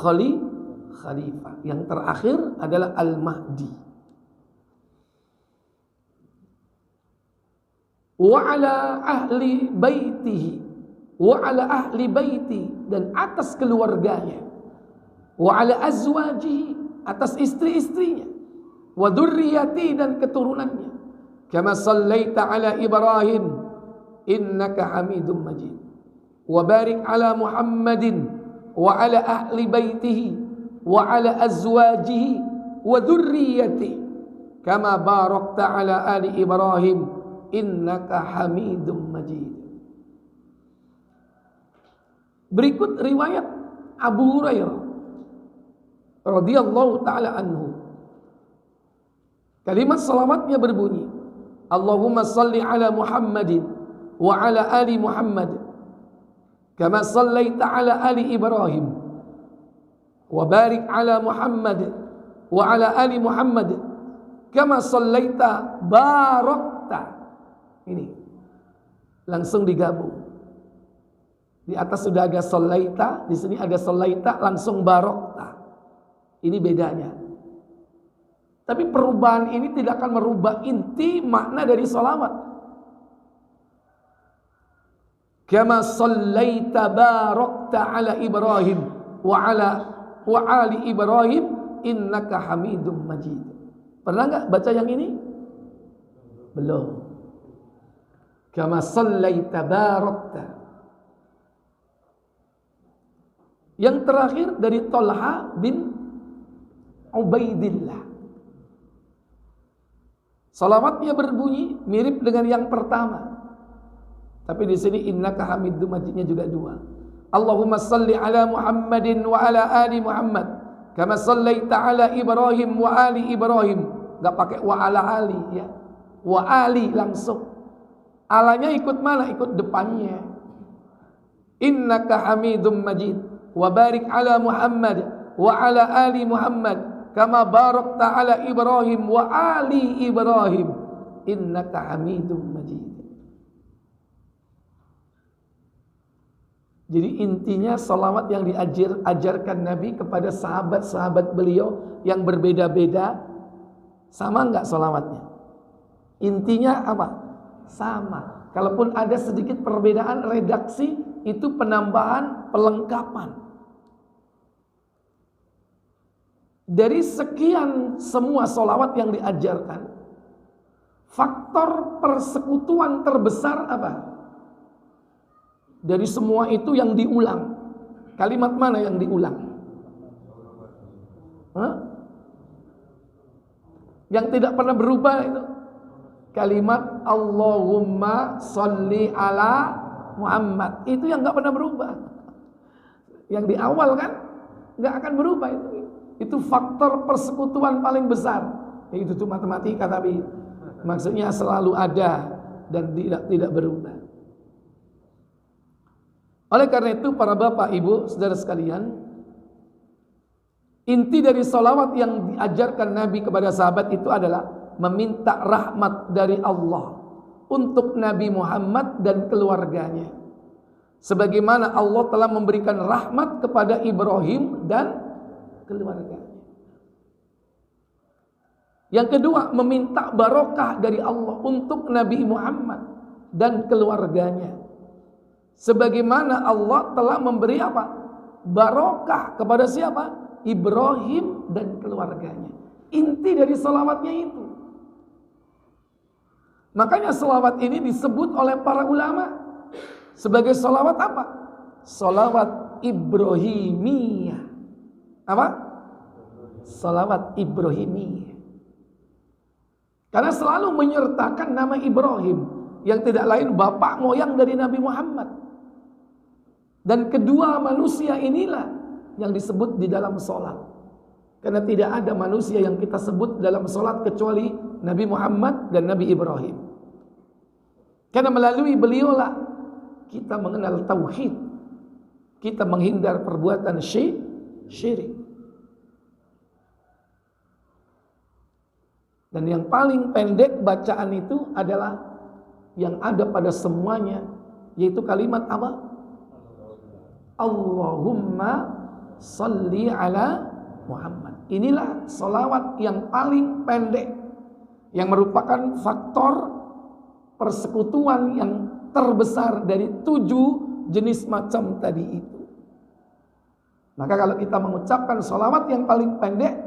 khalifah. Yang terakhir adalah Al-Mahdi. Wa ala ahli baitihi wa ala ahli baiti, dan atas keluarganya. Wa ala azwajihi, atas istri-istrinya. Wa dzurriyyati, dan keturunannya. Kama sallaita ala Ibrahim innaka Hamidum Majid. Wa barik ala Muhammadin wa ala ahli baitihi wa ala azwajihi wa dzurriyyati kama barakta ala ali Ibrahim innaka Hamidum Majid. Berikut riwayat Abu Hurairah radhiyallahu ta'ala anhu. Kalimat salawatnya berbunyi, Allahumma salli ala Muhammadin wa ala ali Muhammad kama sallaita ala ali Ibrahim wa barik ala Muhammad wa ala ali Muhammad kama sallaita barakta. Ini langsung digabung. Di atas sudah ada sallaita, di sini ada sallaita langsung barakta. Ini bedanya. Tapi perubahan ini tidak akan merubah inti makna dari salawat. Kama sallaita barakta ala Ibrahim wa ali Ibrahim innaka Hamidum Majid. Pernah enggak baca yang ini? Belum. Kama sallaita barakta. Yang terakhir dari Talha bin Ubaidillah. Salawatnya berbunyi mirip dengan yang pertama. Tapi di sini innaka Hamidum Majidnya juga dua. Allahumma salli ala Muhammadin wa ala ali Muhammad kama sallaita ala Ibrahim wa ali Ibrahim. Enggak pakai wa ala ali ya. Wa ali langsung. Alanya ikut mana? Ikut depannya. Innaka Hamidum Majid wa barik ala Muhammad wa ala ali Muhammad kama barakta ala Ibrahim wa ali Ibrahim innaka Hamidum Majid. Jadi intinya salawat yang diajarkan Nabi kepada sahabat-sahabat beliau yang berbeda-beda, sama enggak salawatnya? Intinya apa? Sama. Kalaupun ada sedikit perbedaan redaksi, itu penambahan, pelengkapan. Dari sekian semua salawat yang diajarkan, faktor persekutuan terbesar apa? Dari semua itu yang diulang. Kalimat mana yang diulang? Yang tidak pernah berubah itu kalimat Allahumma sholli ala Muhammad. Itu yang gak pernah berubah. Yang di awal kan gak akan berubah itu. Itu faktor persekutuan paling besar. Itu tuh matematika, tapi maksudnya selalu ada dan tidak berubah. Oleh karena itu para bapak, ibu, saudara sekalian, inti dari salawat yang diajarkan Nabi kepada sahabat itu adalah meminta rahmat dari Allah untuk Nabi Muhammad dan keluarganya. Sebagaimana Allah telah memberikan rahmat kepada Ibrahim dan keluarganya. Yang kedua, meminta barokah dari Allah untuk Nabi Muhammad dan keluarganya. Sebagaimana Allah telah memberi apa? Barokah kepada siapa? Ibrahim dan keluarganya. Inti dari salawatnya itu. Makanya salawat ini disebut oleh para ulama sebagai salawat apa? Salawat Ibrahimiyah. Apa? Salawat Ibrahimiyah. Karena selalu menyertakan nama Ibrahim yang tidak lain bapak moyang dari Nabi Muhammad. Dan kedua manusia inilah yang disebut di dalam sholat. Karena tidak ada manusia yang kita sebut dalam sholat kecuali Nabi Muhammad dan Nabi Ibrahim. Karena melalui beliaulah kita mengenal tauhid. Kita menghindar perbuatan syirik. Dan yang paling pendek bacaan itu adalah yang ada pada semuanya, yaitu kalimat apa? Allahumma salli ala Muhammad. Inilah salawat yang paling pendek, yang merupakan faktor persekutuan yang terbesar dari 7 jenis macam tadi itu. Maka kalau kita mengucapkan salawat yang paling pendek,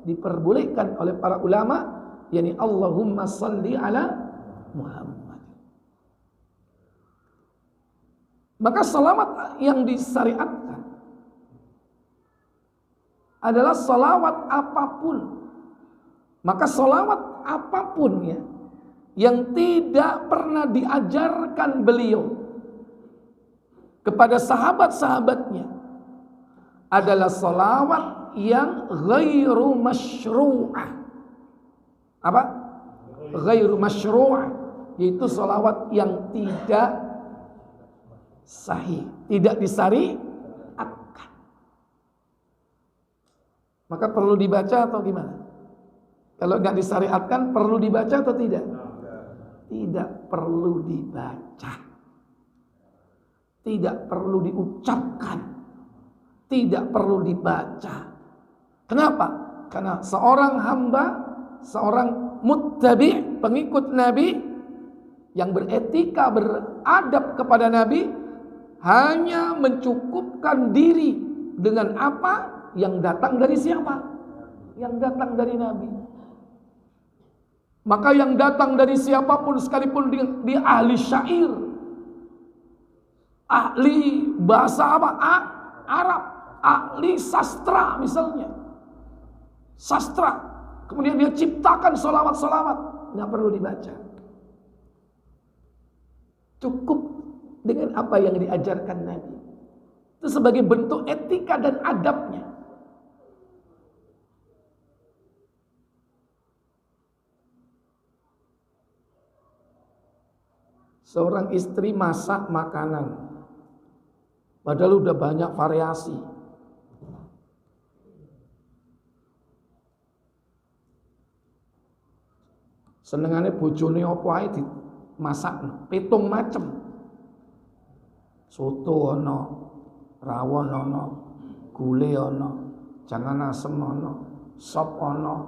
diperbolehkan oleh para ulama, yakni Allahumma salli ala Muhammad. Maka salawat yang disyariatkan adalah salawat apapun. Maka salawat apapun ya, yang tidak pernah diajarkan beliau kepada sahabat-sahabatnya adalah salawat yang ghairu masyru'ah. Apa? Ghairu masyru'ah, yaitu salawat yang tidak sahih, tidak disyariatkan. Maka perlu dibaca atau gimana? Kalau nggak disyariatkan perlu dibaca atau tidak? Tidak perlu dibaca. Tidak perlu diucapkan. Tidak perlu dibaca. Kenapa? Karena seorang hamba seorang muttabi', pengikut Nabi yang beretika, beradab kepada Nabi, hanya mencukupkan diri dengan apa yang datang dari siapa? Yang datang dari Nabi. Maka yang datang dari siapapun, sekalipun dia ahli syair, ahli bahasa apa? Arab, ahli sastra misalnya, sastra, kemudian dia ciptakan solawat-solawat, nggak perlu dibaca, cukup dengan apa yang diajarkan Nabi. Itu sebagai bentuk etika dan adabnya. Seorang istri masak makanan, padahal udah banyak variasi. Senengane bojone apa ae dimasakno, 7 macem. Soto ana, rawon ana, gule ana, jangan asem ana, sop ana,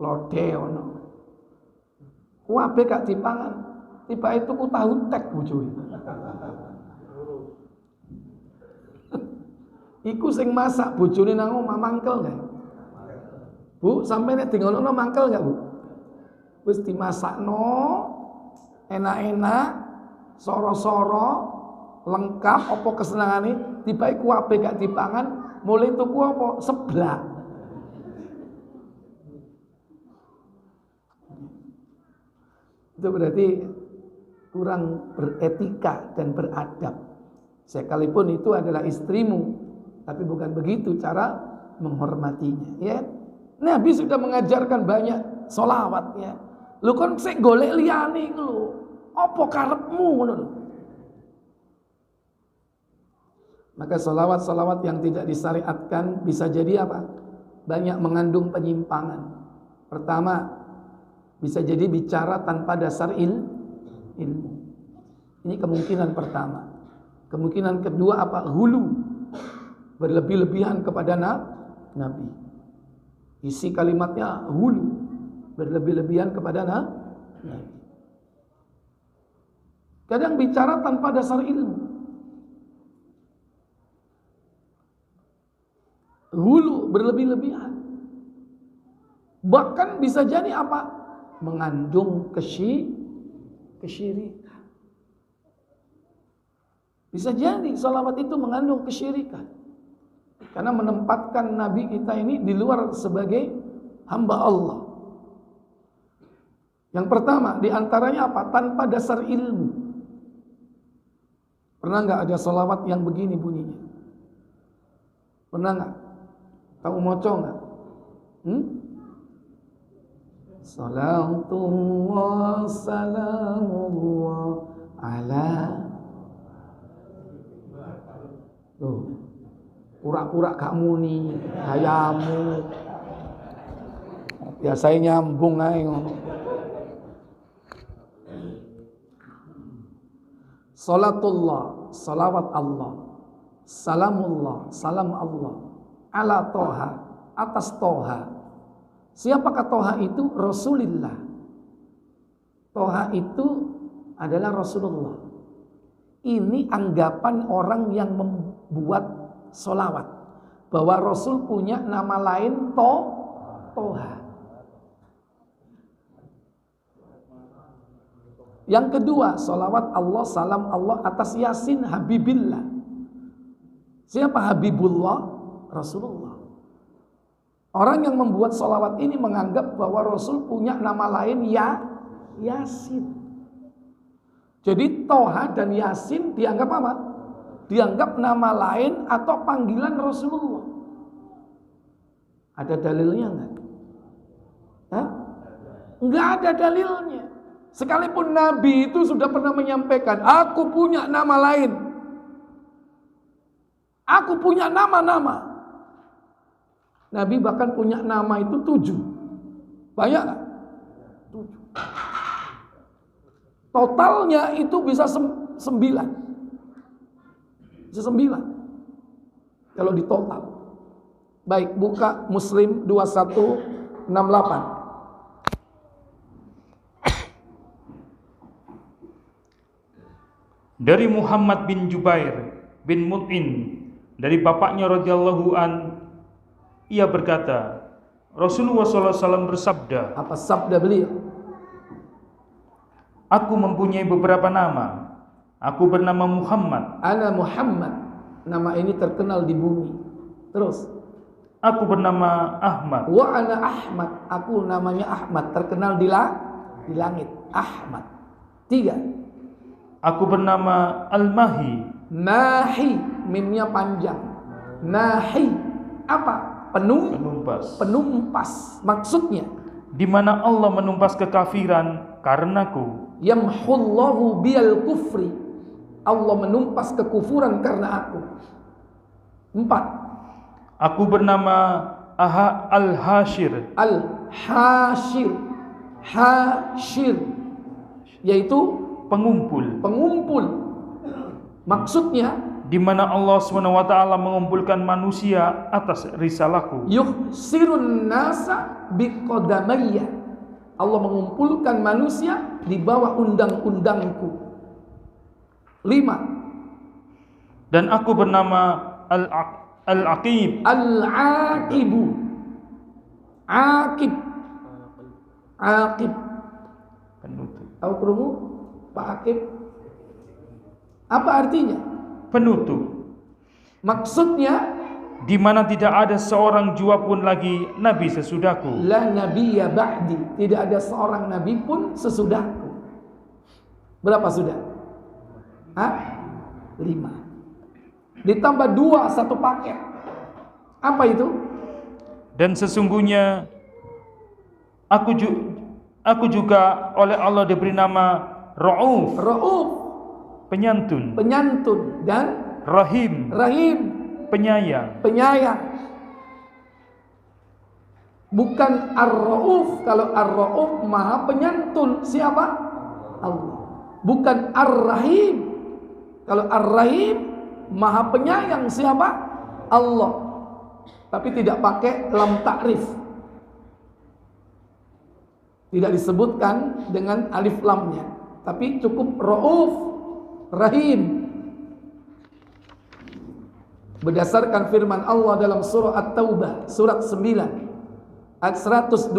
lodeh ana. Kuwabe gak dipangan. Tiba itu ku tahu tek bojone. Iku sing masak bojone nang omah mangkel gak? Bu, sampe nek dingono mangkel gak, Bu? Wis dimasakno enak-enak, soro-soro, lengkap apa kesenangane, tiba iku kuwabe gak dipangan, mulai tuku apa? Seblak. Itu berarti kurang beretika dan beradab. Sekalipun itu adalah istrimu, tapi bukan begitu cara menghormatinya, ya. Nabi sudah mengajarkan banyak solawat, ya. Lu kan sik golek liyane iku lho. Apa karepmu ngono lho. Maka solawat-solawat yang tidak disyariatkan bisa jadi apa? Banyak mengandung penyimpangan. Pertama, bisa jadi bicara tanpa dasar ilmu. Ini kemungkinan pertama. Kemungkinan kedua apa? Hulu, berlebih-lebihan kepada Nabi. Isi kalimatnya hulu, berlebih-lebihan kepada Nabi. Kadang bicara tanpa dasar ilmu. Hulu, berlebih-lebihan. Bahkan bisa jadi apa? Mengandung kesyirikan. Bisa jadi salawat itu mengandung kesyirikan, karena menempatkan Nabi kita ini di luar sebagai hamba Allah. Yang pertama diantaranya apa? Tanpa dasar ilmu. Pernah nggak ada salawat yang begini bunyinya? Pernah nggak? Tahu moco nggak? Salatullah salamullah ala. Tuh, pura-pura gak muni, gayamu. Biasanya nyambung ae ngono. Salatullah, salawat Allah. Salamullah, salam Allah. Ala Toha, atas Toha. Siapakah Toha itu? Rasulullah. Toha itu adalah Rasulullah. Ini anggapan orang yang membuat solawat, bahwa Rasul punya nama lain Toha. Yang kedua, solawat Allah, salam Allah atas Yasin Habibillah. Siapa Habibullah? Rasulullah. Orang yang membuat solawat ini menganggap bahwa Rasul punya nama lain Yasin. Jadi Toha dan Yasin dianggap apa? Dianggap nama lain atau panggilan Rasulullah. Ada dalilnya enggak? Enggak ada dalilnya. Sekalipun Nabi itu sudah pernah menyampaikan, aku punya nama lain. Aku punya nama-nama. Nabi bahkan punya nama itu 7. Banyak gak? 7. Totalnya itu bisa 9. Bisa 9. Kalau di total. Baik, buka Muslim 2168. Dari Muhammad bin Jubair bin Mut'in, dari bapaknya radhiyallahu an, ia berkata, Rasulullah SAW bersabda, Apa sabda beliau? aku mempunyai beberapa nama. Aku bernama Muhammad. Ana Muhammad. Nama ini terkenal di bumi. Terus. Aku bernama Ahmad. Wa ana Ahmad. Aku namanya Ahmad. Terkenal di langit. Ahmad. 3. Aku bernama Al-Mahi. Mahi. Mimnya panjang. Mahi. Apa? Penumpas. Maksudnya, di mana Allah menumpas kekafiran karenaku. yamhullahu biyal kufri. Allah menumpas kekufuran karena aku. 4. Aku bernama Al-Hashir. Al-Hashir. Hashir. Yaitu pengumpul. Maksudnya, di mana Allah SWT mengumpulkan manusia atas risalahku. yuhsirun nasa biqadamayya. Allah mengumpulkan manusia di bawah undang-undangku. 5. Dan aku bernama Al-Aqib. Al-Aqibu. Aqib. Penutup. Tahu kerungu? Pak Aqib. Apa artinya? Penutup. Maksudnya, di mana tidak ada seorang jua pun lagi nabi sesudahku. la nabiyya ba'di. Tidak ada seorang nabi pun sesudahku. Berapa sudah? 5. Ditambah 2 satu paket. Apa itu? Dan sesungguhnya aku juga oleh Allah diberi nama Ra'uf, Rauf, penyantun, dan Rahim, penyayang. Bukan Ar-Rauf. Kalau Ar-Rauf maha penyantun. Siapa? Allah. Bukan Ar-Rahim. Kalau Ar-Rahim maha penyayang. Siapa? Allah. Tapi tidak pakai lam ta'rif. Tidak disebutkan dengan alif lamnya. Tapi cukup Rauf, Rahim. Berdasarkan firman Allah dalam surah At-Taubah, surat 9, ayat 128.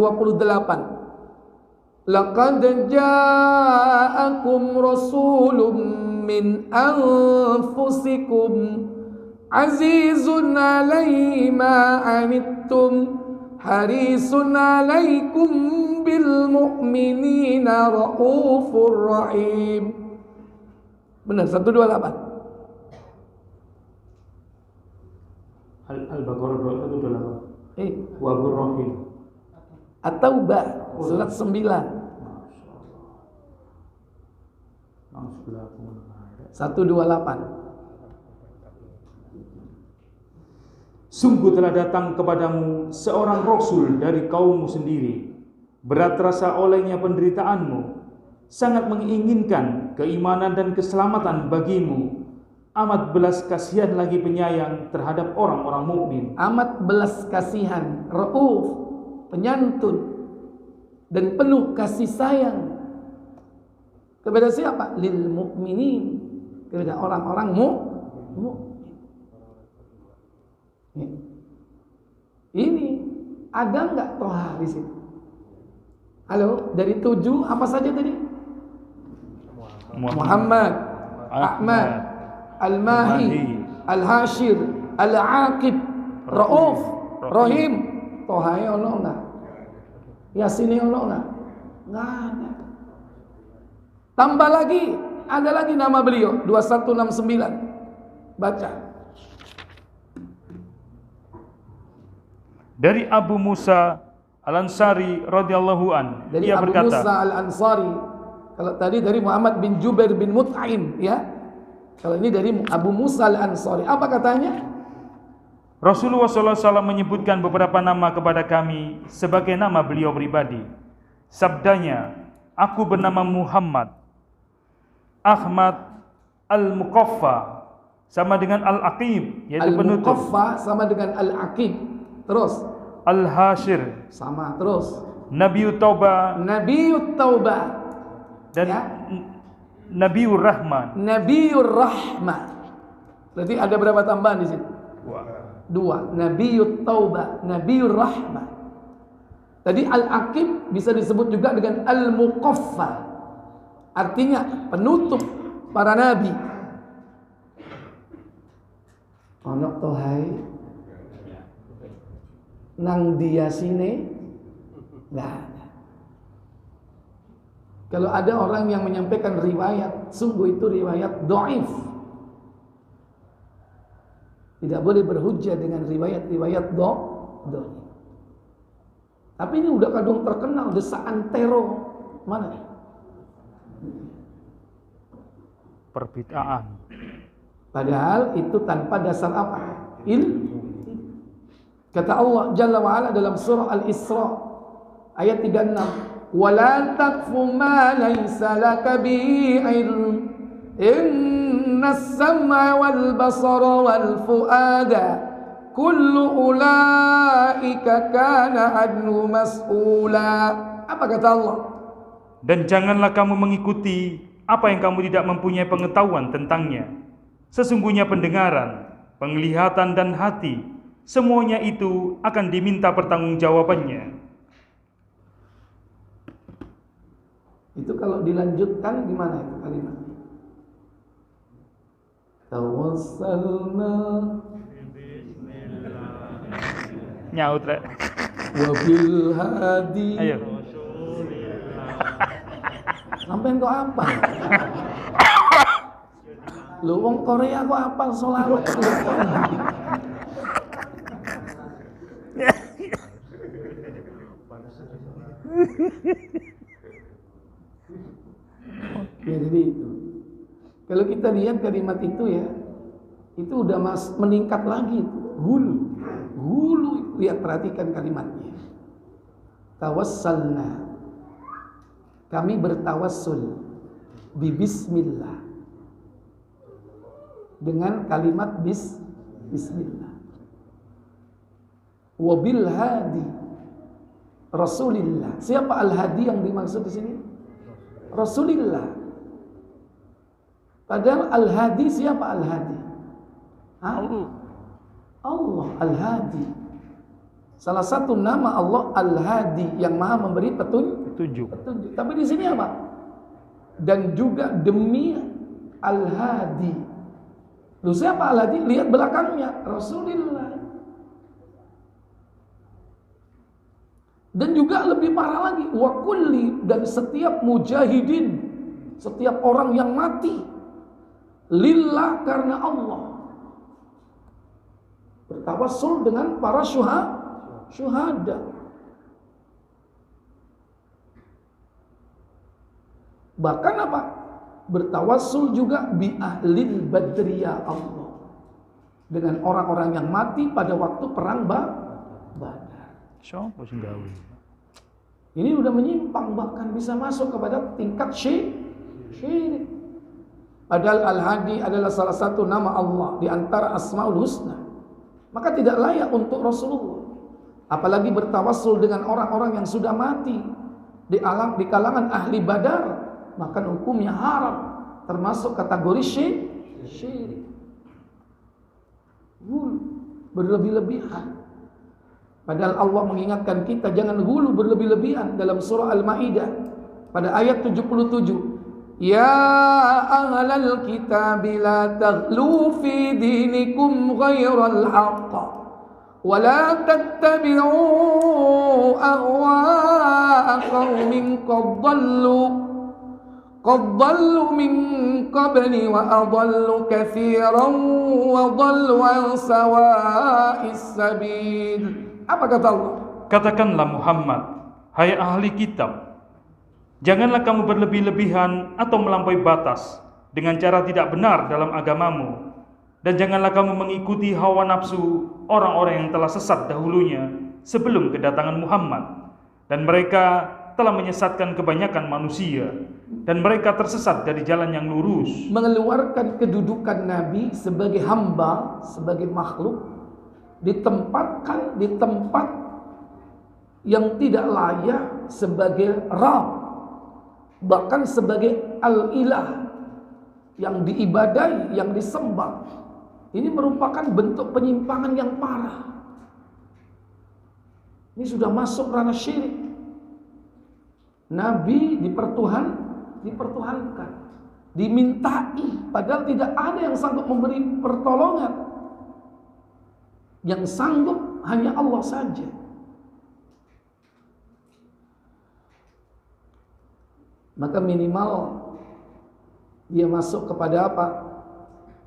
Laqad ja'akum rasulun min anfusikum azizun 'alaihi ma 'anittum harisun 'alaikum bil mu'minina raufur rahim. Benar, 128. Al-Baqarah 228. Wabur Rahim. At-Taubah surat 9. 128. Sungguh telah datang kepadamu seorang rasul dari kaummu sendiri. Berat rasa olehnya penderitaanmu, sangat menginginkan keimanan dan keselamatan bagimu. Amat belas kasihan lagi penyayang terhadap orang-orang mukmin. Amat belas kasihan, Rauf, penyantun, dan penuh kasih sayang. Kepada siapa? Lil mu'minin. Kepada orang-orang mukmin. Ini ada nggak Toha di situ? Halo, dari 7 apa saja tadi? Muhammad, Ahmad, Al-Mahi, Al-Hashir, Al-Aqib, Rauf, Rahim. Tohai ono enggak? Yasini ono enggak? Enggak ada. Tambah lagi, ada lagi nama beliau 2169. Baca. Dari Abu Musa Al-Ansari radhiyallahu an, Dari ia Abu berkata, Musa Al-Ansari. Kalau tadi dari Muhammad bin Jubair bin Mut'im, ya. Kalau ini dari Abu Musa Al-Ansari. Apa katanya? Rasulullah SAW menyebutkan beberapa nama kepada kami sebagai nama beliau pribadi. Sabdanya, aku bernama Muhammad, Ahmad, Al-Muqaffa sama dengan Al-Aqib, yaitu penutup. Al-Muqaffa sama dengan Al-Aqib. Terus Al-Hashir sama, terus Nabiut Taubah Nabiut Taubah. dan Ya. Nabiur Rahman. Nabiur Rahmah. Berarti ada berapa tambahan di situ? Dua. Nabiyut Taubah, Nabiur Rahmah. Tadi Al-Aqib bisa disebut juga dengan Al-Muqaffa. Artinya penutup para nabi. Ono tohai nang dia sini nggak ada. Kalau ada orang yang menyampaikan riwayat, sungguh itu riwayat dhaif. Tidak boleh berhujjah dengan riwayat-riwayat dhaif. Tapi ini udah kadung terkenal desaan teror. Mana? Perbid'aan. Padahal itu tanpa dasar apa? Kata Allah Jalla wa Ala dalam surah Al-Isra ayat 36, "Wala taqfu ma laysa laka bihi ilm. Innas sam'a wal basara wal fuada kullu ulaika kana anhu mas'ula." Apa kata Allah? Dan janganlah kamu mengikuti apa yang kamu tidak mempunyai pengetahuan tentangnya. Sesungguhnya pendengaran, penglihatan dan hati, semuanya itu akan diminta pertanggungjawabannya. Itu kalau dilanjutkan gimana itu kalimat? Tawassalna Nyaut rek. wabil hadi. Ayo. Sampai kok apa? Lu wong Korea kok apal sholawat? Ya, jadi itu. Kalau kita lihat kalimat itu ya, itu udah meningkat lagi itu. Hulu, lihat perhatikan kalimatnya. Tawassalna. Kami bertawassul bismillah. Dengan kalimat bismillah. Wabil hadi Rasulillah. Siapa al-hadi yang dimaksud di sini? Rasulillah. Padahal al-hadi siapa al-hadi? Allah al-hadi. Salah satu nama Allah al-hadi yang maha memberi petunjuk. Tapi di sini apa? Dan juga demi al-hadi. Lu siapa al-hadi? Lihat belakangnya Rasulullah. Dan juga lebih parah lagi, wa kulli, dan setiap mujahidin, setiap orang yang mati lillah karena Allah. Bertawassul dengan para syuhada. Bahkan apa? Bertawassul juga bi ahlil badri ya Allah. Dengan orang-orang yang mati pada waktu perang Badar. Ini udah menyimpang, bahkan bisa masuk kepada tingkat syirik. Padahal Al-Hadi adalah salah satu nama Allah di antara Asmaul Husna. Maka tidak layak untuk Rasulullah. Apalagi bertawassul dengan orang-orang yang sudah mati di kalangan ahli Badar, maka hukumnya haram, termasuk kategori syirik. Berlebih-lebihan. Padahal Allah mengingatkan kita jangan hulu berlebih-lebihan dalam surah Al-Maidah pada ayat 77. Ya ahlal kitab la taghlu fi dinikum ghairal haqq wa la tattabi'u ahwa'a qaumin qad dhallu min qabli wa adallu katsiran wa dhallu an sawa'is sabil. Apa kata Allah? Katakanlah Muhammad, hai ahli kitab, janganlah kamu berlebih-lebihan atau melampaui batas dengan cara tidak benar dalam agamamu, dan janganlah kamu mengikuti hawa nafsu orang-orang yang telah sesat dahulunya sebelum kedatangan Muhammad, dan mereka telah menyesatkan kebanyakan manusia, dan mereka tersesat dari jalan yang lurus. Mengeluarkan kedudukan Nabi sebagai hamba, sebagai makhluk, ditempatkan di tempat yang tidak layak sebagai Rabb, bahkan sebagai Al-Ilah, yang diibadahi, yang disembah. Ini merupakan bentuk penyimpangan yang parah. Ini sudah masuk ranah syirik. Nabi dipertuhankan, dimintai, padahal tidak ada yang sanggup memberi pertolongan. Yang sanggup hanya Allah saja. Maka minimal dia masuk kepada apa?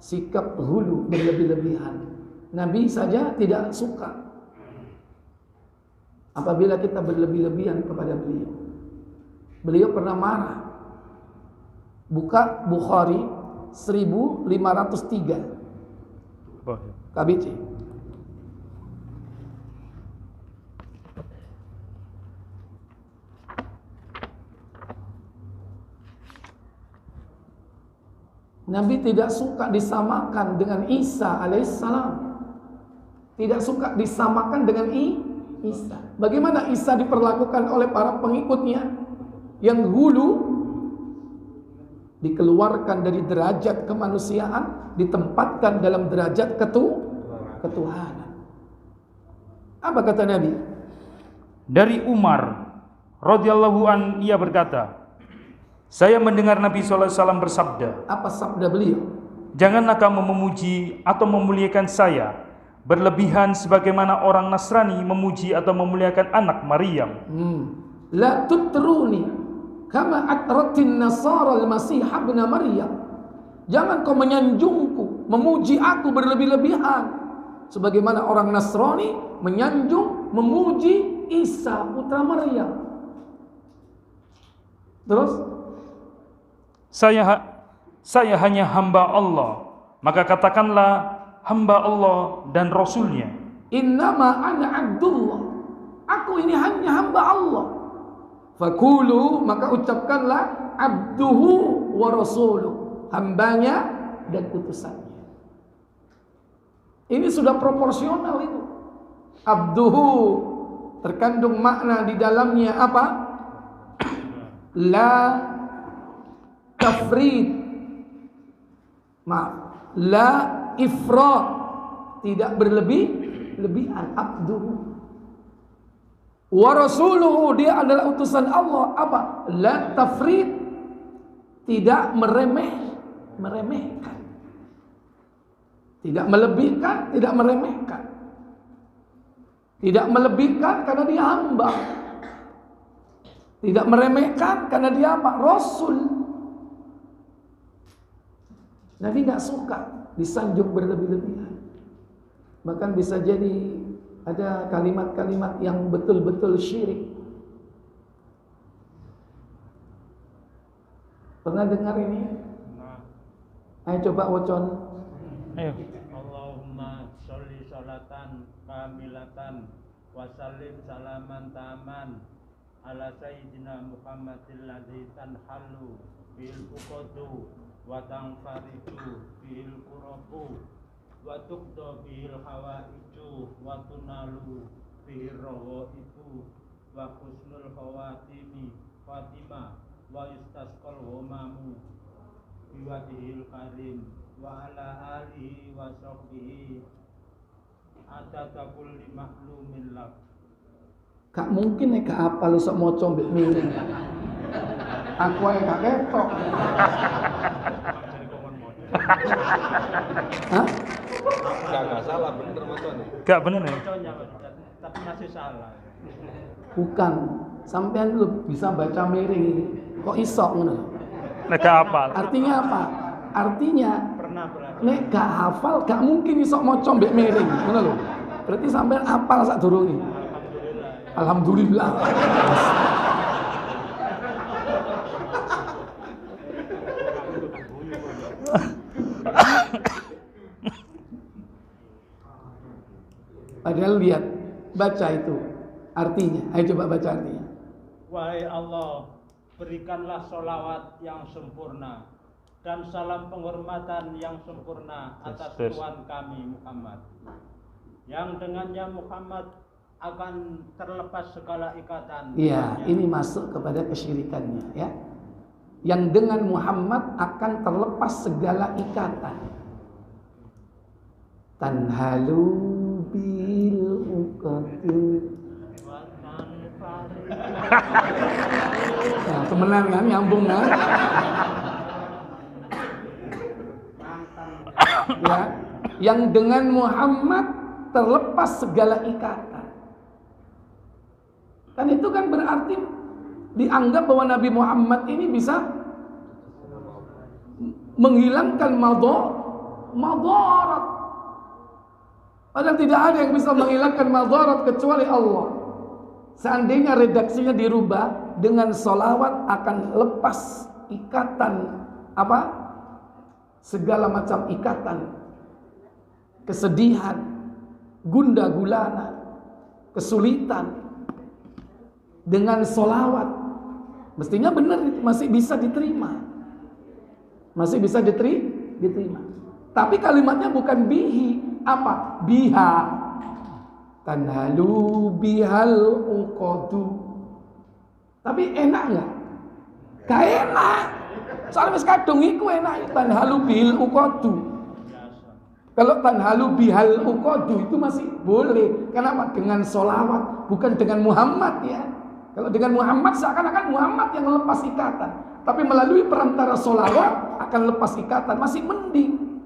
Sikap hulu, berlebih-lebihan. Nabi saja tidak suka apabila kita berlebih-lebihan kepada beliau. Beliau pernah marah. Buka Bukhari 1503 KBC. Nabi tidak suka disamakan dengan Isa alaihissalam. Tidak suka disamakan dengan Isa. Bagaimana Isa diperlakukan oleh para pengikutnya? Yang hulu dikeluarkan dari derajat kemanusiaan, ditempatkan dalam derajat ketuhanan. Apa kata Nabi? Dari Umar radhiyallahu an, ia berkata, saya mendengar Nabi SAW bersabda. Apa sabda beliau? Janganlah kamu memuji atau memuliakan saya berlebihan sebagaimana orang Nasrani memuji atau memuliakan anak Maryam. La tutruni kama atratin nasara al-masih ibn Maryam. Jangan kau menyanjungku, memuji aku berlebih-lebihan sebagaimana orang Nasrani menyanjung, memuji Isa putra Maryam. Terus saya hanya hamba Allah, maka katakanlah hamba Allah dan Rasulnya. Innama ana abdullah, aku ini hanya hamba Allah. Fakulu, maka ucapkanlah abduhu wa rasuluh, hambanya dan utusannya. Ini sudah proporsional itu. Abduhu terkandung makna di dalamnya apa? La tafrid, la ifrat, tidak berlebihan. Abduhu wa rasuluhu, dia adalah utusan Allah. Apa? La tafrid, tidak meremehkan, tidak melebihkan, tidak meremehkan. Tidak melebihkan karena dia hamba, tidak meremehkan karena dia apa? Rasul. Nabi gak suka disanjung berlebih-lebihan. Bahkan bisa jadi ada kalimat-kalimat yang betul-betul syirik. Pernah dengar ini? Ayo coba wacon. Ayo. Allahumma sholli sholatan kamilatan wa sallim salaman taman ala sayyidina Muhammadil ladzi tanhalu bil uqadu wa tanfaridu bil qurabu wa tuqda bil hawaiju wa tunalu bil rawaibu wa husnul khawatimi fatima wa istasqal ghamamu bi wajhil karim wa ala alihi wa sahbihi atata kulli maklumin lak. Gak mungkin gak apa lu sok maca mbek miring. Aku ae gak ketok. Hah? Gak salah, bener macam. Gak bener ya? Tapi masih salah. Bukan, sampean lu bisa baca miring ini. Kok iso ngono? Nek gak hafal. Artinya apa? Artinya Pernah belajar. nek gak hafal gak mungkin iso maca mbek miring, ngono lho. Berarti sampean hafal sak durunge. Alhamdulillah. Padahal lihat, baca itu artinya. Ayo coba baca artinya. Wahai Allah, berikanlah sholawat yang sempurna dan salam penghormatan yang sempurna atas Tuhan kami Muhammad, yang dengannya Muhammad akan terlepas segala ikatan. Iya, ini masuk kepada kesyirikannya, ya. yang dengan Muhammad akan terlepas segala ikatan. Tanhalu bil uqati. Nah, temenan kan, nyambung kan? Ya, yang dengan Muhammad terlepas segala ikatan. Kan itu kan berarti dianggap bahwa Nabi Muhammad ini bisa menghilangkan madarat. Padahal tidak ada yang bisa menghilangkan madarat kecuali Allah. Seandainya redaksinya dirubah dengan sholawat akan lepas ikatan apa? Segala macam ikatan, kesedihan, gundah gulana, kesulitan. Dengan sholawat mestinya benar, masih bisa diterima, masih bisa diterima. Tapi kalimatnya bukan bihi, apa? Biha. Tanhalu bihal uqadu. Tapi enak nggak? Gak enak. Soalnya wis kadung iku enak. Tanhalu bihal uqadu. Kalau tanhalu bihal uqadu itu masih boleh. Kenapa? Dengan sholawat, bukan dengan Muhammad ya. Kalau dengan Muhammad seakan-akan Muhammad yang lepas ikatan. Tapi melalui perantara sholawat akan lepas ikatan, masih mending.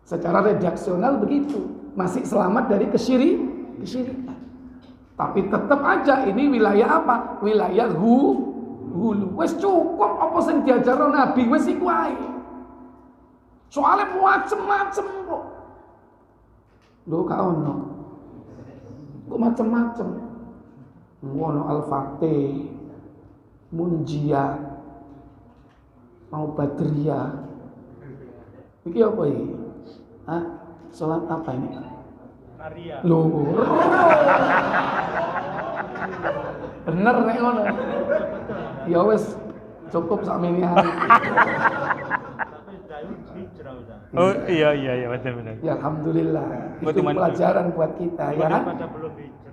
Secara redaksional begitu, masih selamat dari kesyirikan. Tapi tetap aja ini wilayah apa? Wilayah hulu. Wes cukup apa sing diajarno Nabi, wes iku ae. Soalnya macem-macem kok. Lho gak ono. Kok macem-macem? Ono Al-Fatih, Munjiyah, mau Badriyah. Iki apa ini? Hah? Salat apa ini? Maria. Loh. Bener nek ngono. Ya wis cukup sakmene hari. Oh iya benar. Ya alhamdulillah. Itu pelajaran buat kita ya kan?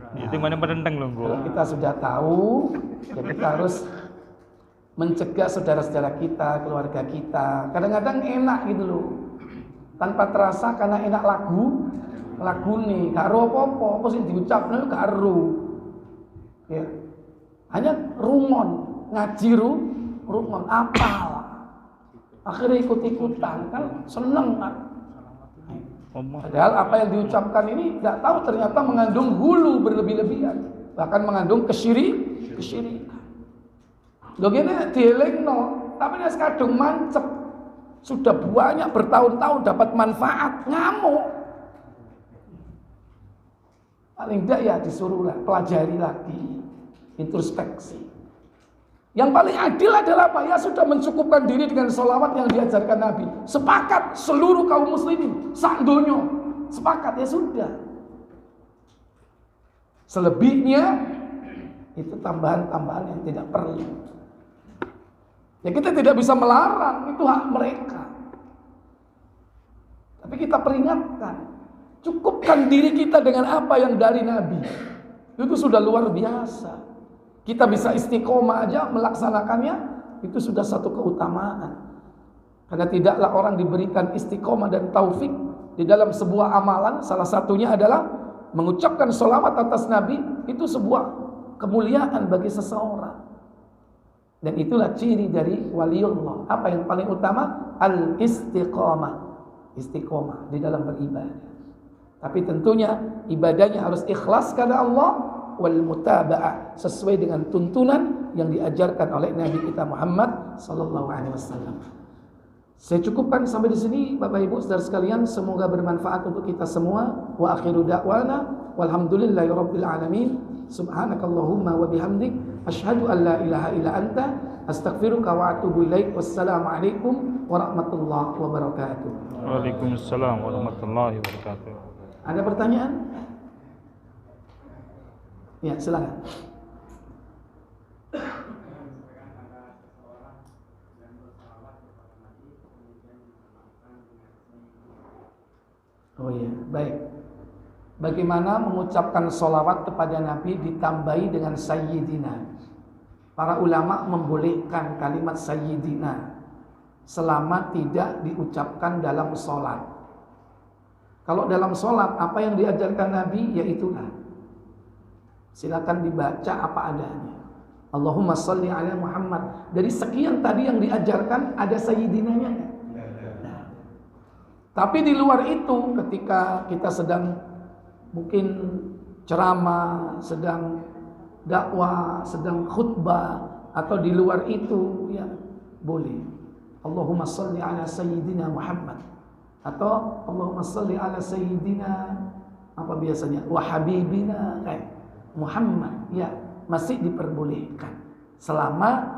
Itu mana penentang loh, Kalau kita sudah tahu, ya kita harus mencegah saudara-saudara kita, keluarga kita. Kadang-kadang enak gitu loh, tanpa terasa karena enak lagu nih, karo apa sih diucapnya karo. Ya, hanya rumon, ngaji rumon, apal. Akhirnya ikut-ikutan kan, seneng kan. Padahal apa yang diucapkan ini tidak tahu ternyata mengandung hulu berlebih-lebihan, bahkan mengandung kesyirikan. Lho gini dielingno, tapi nek kadung mancep sudah banyak bertahun-tahun dapat manfaat, ngamuk. Paling tidak ya disuruhlah pelajari lagi, introspeksi. Yang paling adil adalah apa? Ya sudah mencukupkan diri dengan sholawat yang diajarkan Nabi. Sepakat seluruh kaum muslimin, sak donya sepakat, ya sudah. Selebihnya itu tambahan-tambahan yang tidak perlu. Ya kita tidak bisa melarang, itu hak mereka. Tapi kita peringatkan, cukupkan diri kita dengan apa yang dari Nabi. Itu sudah luar biasa. Kita bisa istiqomah aja melaksanakannya, itu sudah satu keutamaan. Karena tidaklah orang diberikan istiqomah dan taufik di dalam sebuah amalan, salah satunya adalah mengucapkan sholawat atas Nabi, itu sebuah kemuliaan bagi seseorang. Dan itulah ciri dari waliullah. Apa yang paling utama? Al-istiqomah. Istiqomah di dalam beribadah. Tapi tentunya ibadahnya harus ikhlas karena Allah, wal mutaba'ah, sesuai dengan tuntunan yang diajarkan oleh Nabi kita Muhammad sallallahu alaihi wasallam. Saya cukupkan sampai di sini Bapak Ibu Saudara sekalian, semoga bermanfaat untuk kita semua. Wa akhiru da'wana walhamdulillahirabbil alamin. Subhanakallahumma wa bihamdik asyhadu an la ilaha illa anta astaghfiruka wa atubu ilaik. Wassalamu alaikum warahmatullahi wabarakatuh. Waalaikumsalam warahmatullahi wabarakatuh. Ada pertanyaan? Ya, silakan. Oh iya, baik. Bagaimana mengucapkan sholawat kepada Nabi ditambahi dengan Sayyidina? Para ulama membolehkan kalimat sayyidina selama tidak diucapkan dalam sholat. Kalau dalam sholat apa yang diajarkan Nabi ya itulah. Silakan dibaca apa adanya. Allahumma sholli ala Muhammad. Dari sekian tadi yang diajarkan ada sayyidinanya. Nah, tapi di luar itu ketika kita sedang mungkin ceramah, sedang dakwah, sedang khutbah atau di luar itu ya boleh. Allahumma sholli ala sayyidina Muhammad atau Allahumma sholli ala sayyidina apa biasanya wa habibina Muhammad ya masih diperbolehkan selama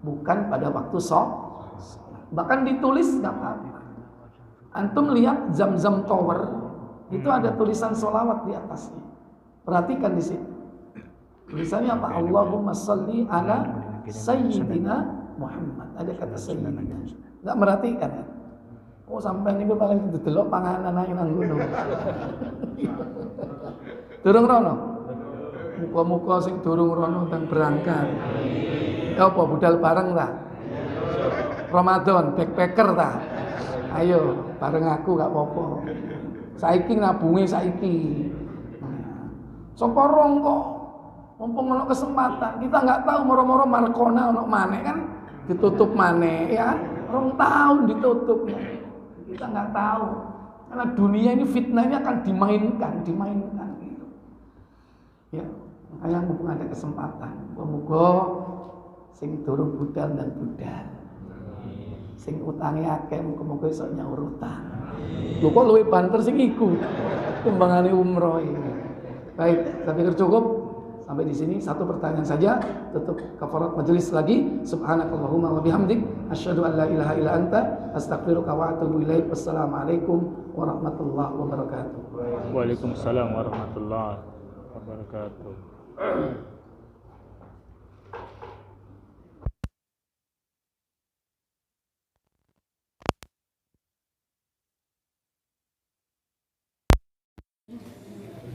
bukan pada waktu sholat. Bahkan ditulis enggak apa-apa. Antum lihat Zam-Zam Tower itu ada tulisan sholawat di atasnya. Perhatikan di situ. Tulisannya apa? Allahumma sholli ala sayyidina Muhammad. Ada kata sayyidina. Enggak merhatikan ya? Oh sampai niku paling didelok panganan nang nang gunung. Durung rono. Muka-muka sing durung rono teng berangkat. Ya apa budal bareng ta? Ramadan backpacker ta? Ayo bareng aku gak apa-apa. Saiki nabungi saiki. Sapa rong kok mumpung ono kesempatan, kita nggak tahu moro-moro Markona ono maneh kan ditutup maneh ya, 2 tahun ditutupnya. Kita nggak tahu. Karena dunia ini fitnahnya akan dimainkan gitu. Ya, makanya mumpung ada kesempatan, muga-muga sing durung budal dan budal. Sing utange akeh muga-muga iso nyaur utang. Lho kok luwih banter sing iku. Timbangane umroh iki. Baik, saya pikir cukup sampai di sini. Satu pertanyaan saja, tutup kafarat majelis lagi. Subhanakallahumma wa bihamdik asyhadu an la ilaha illa anta astaghfiruka wa atubu ilaik. Wassalamualaikum warahmatullahi wabarakatuh. Waalaikumsalam warahmatullahi wabarakatuh.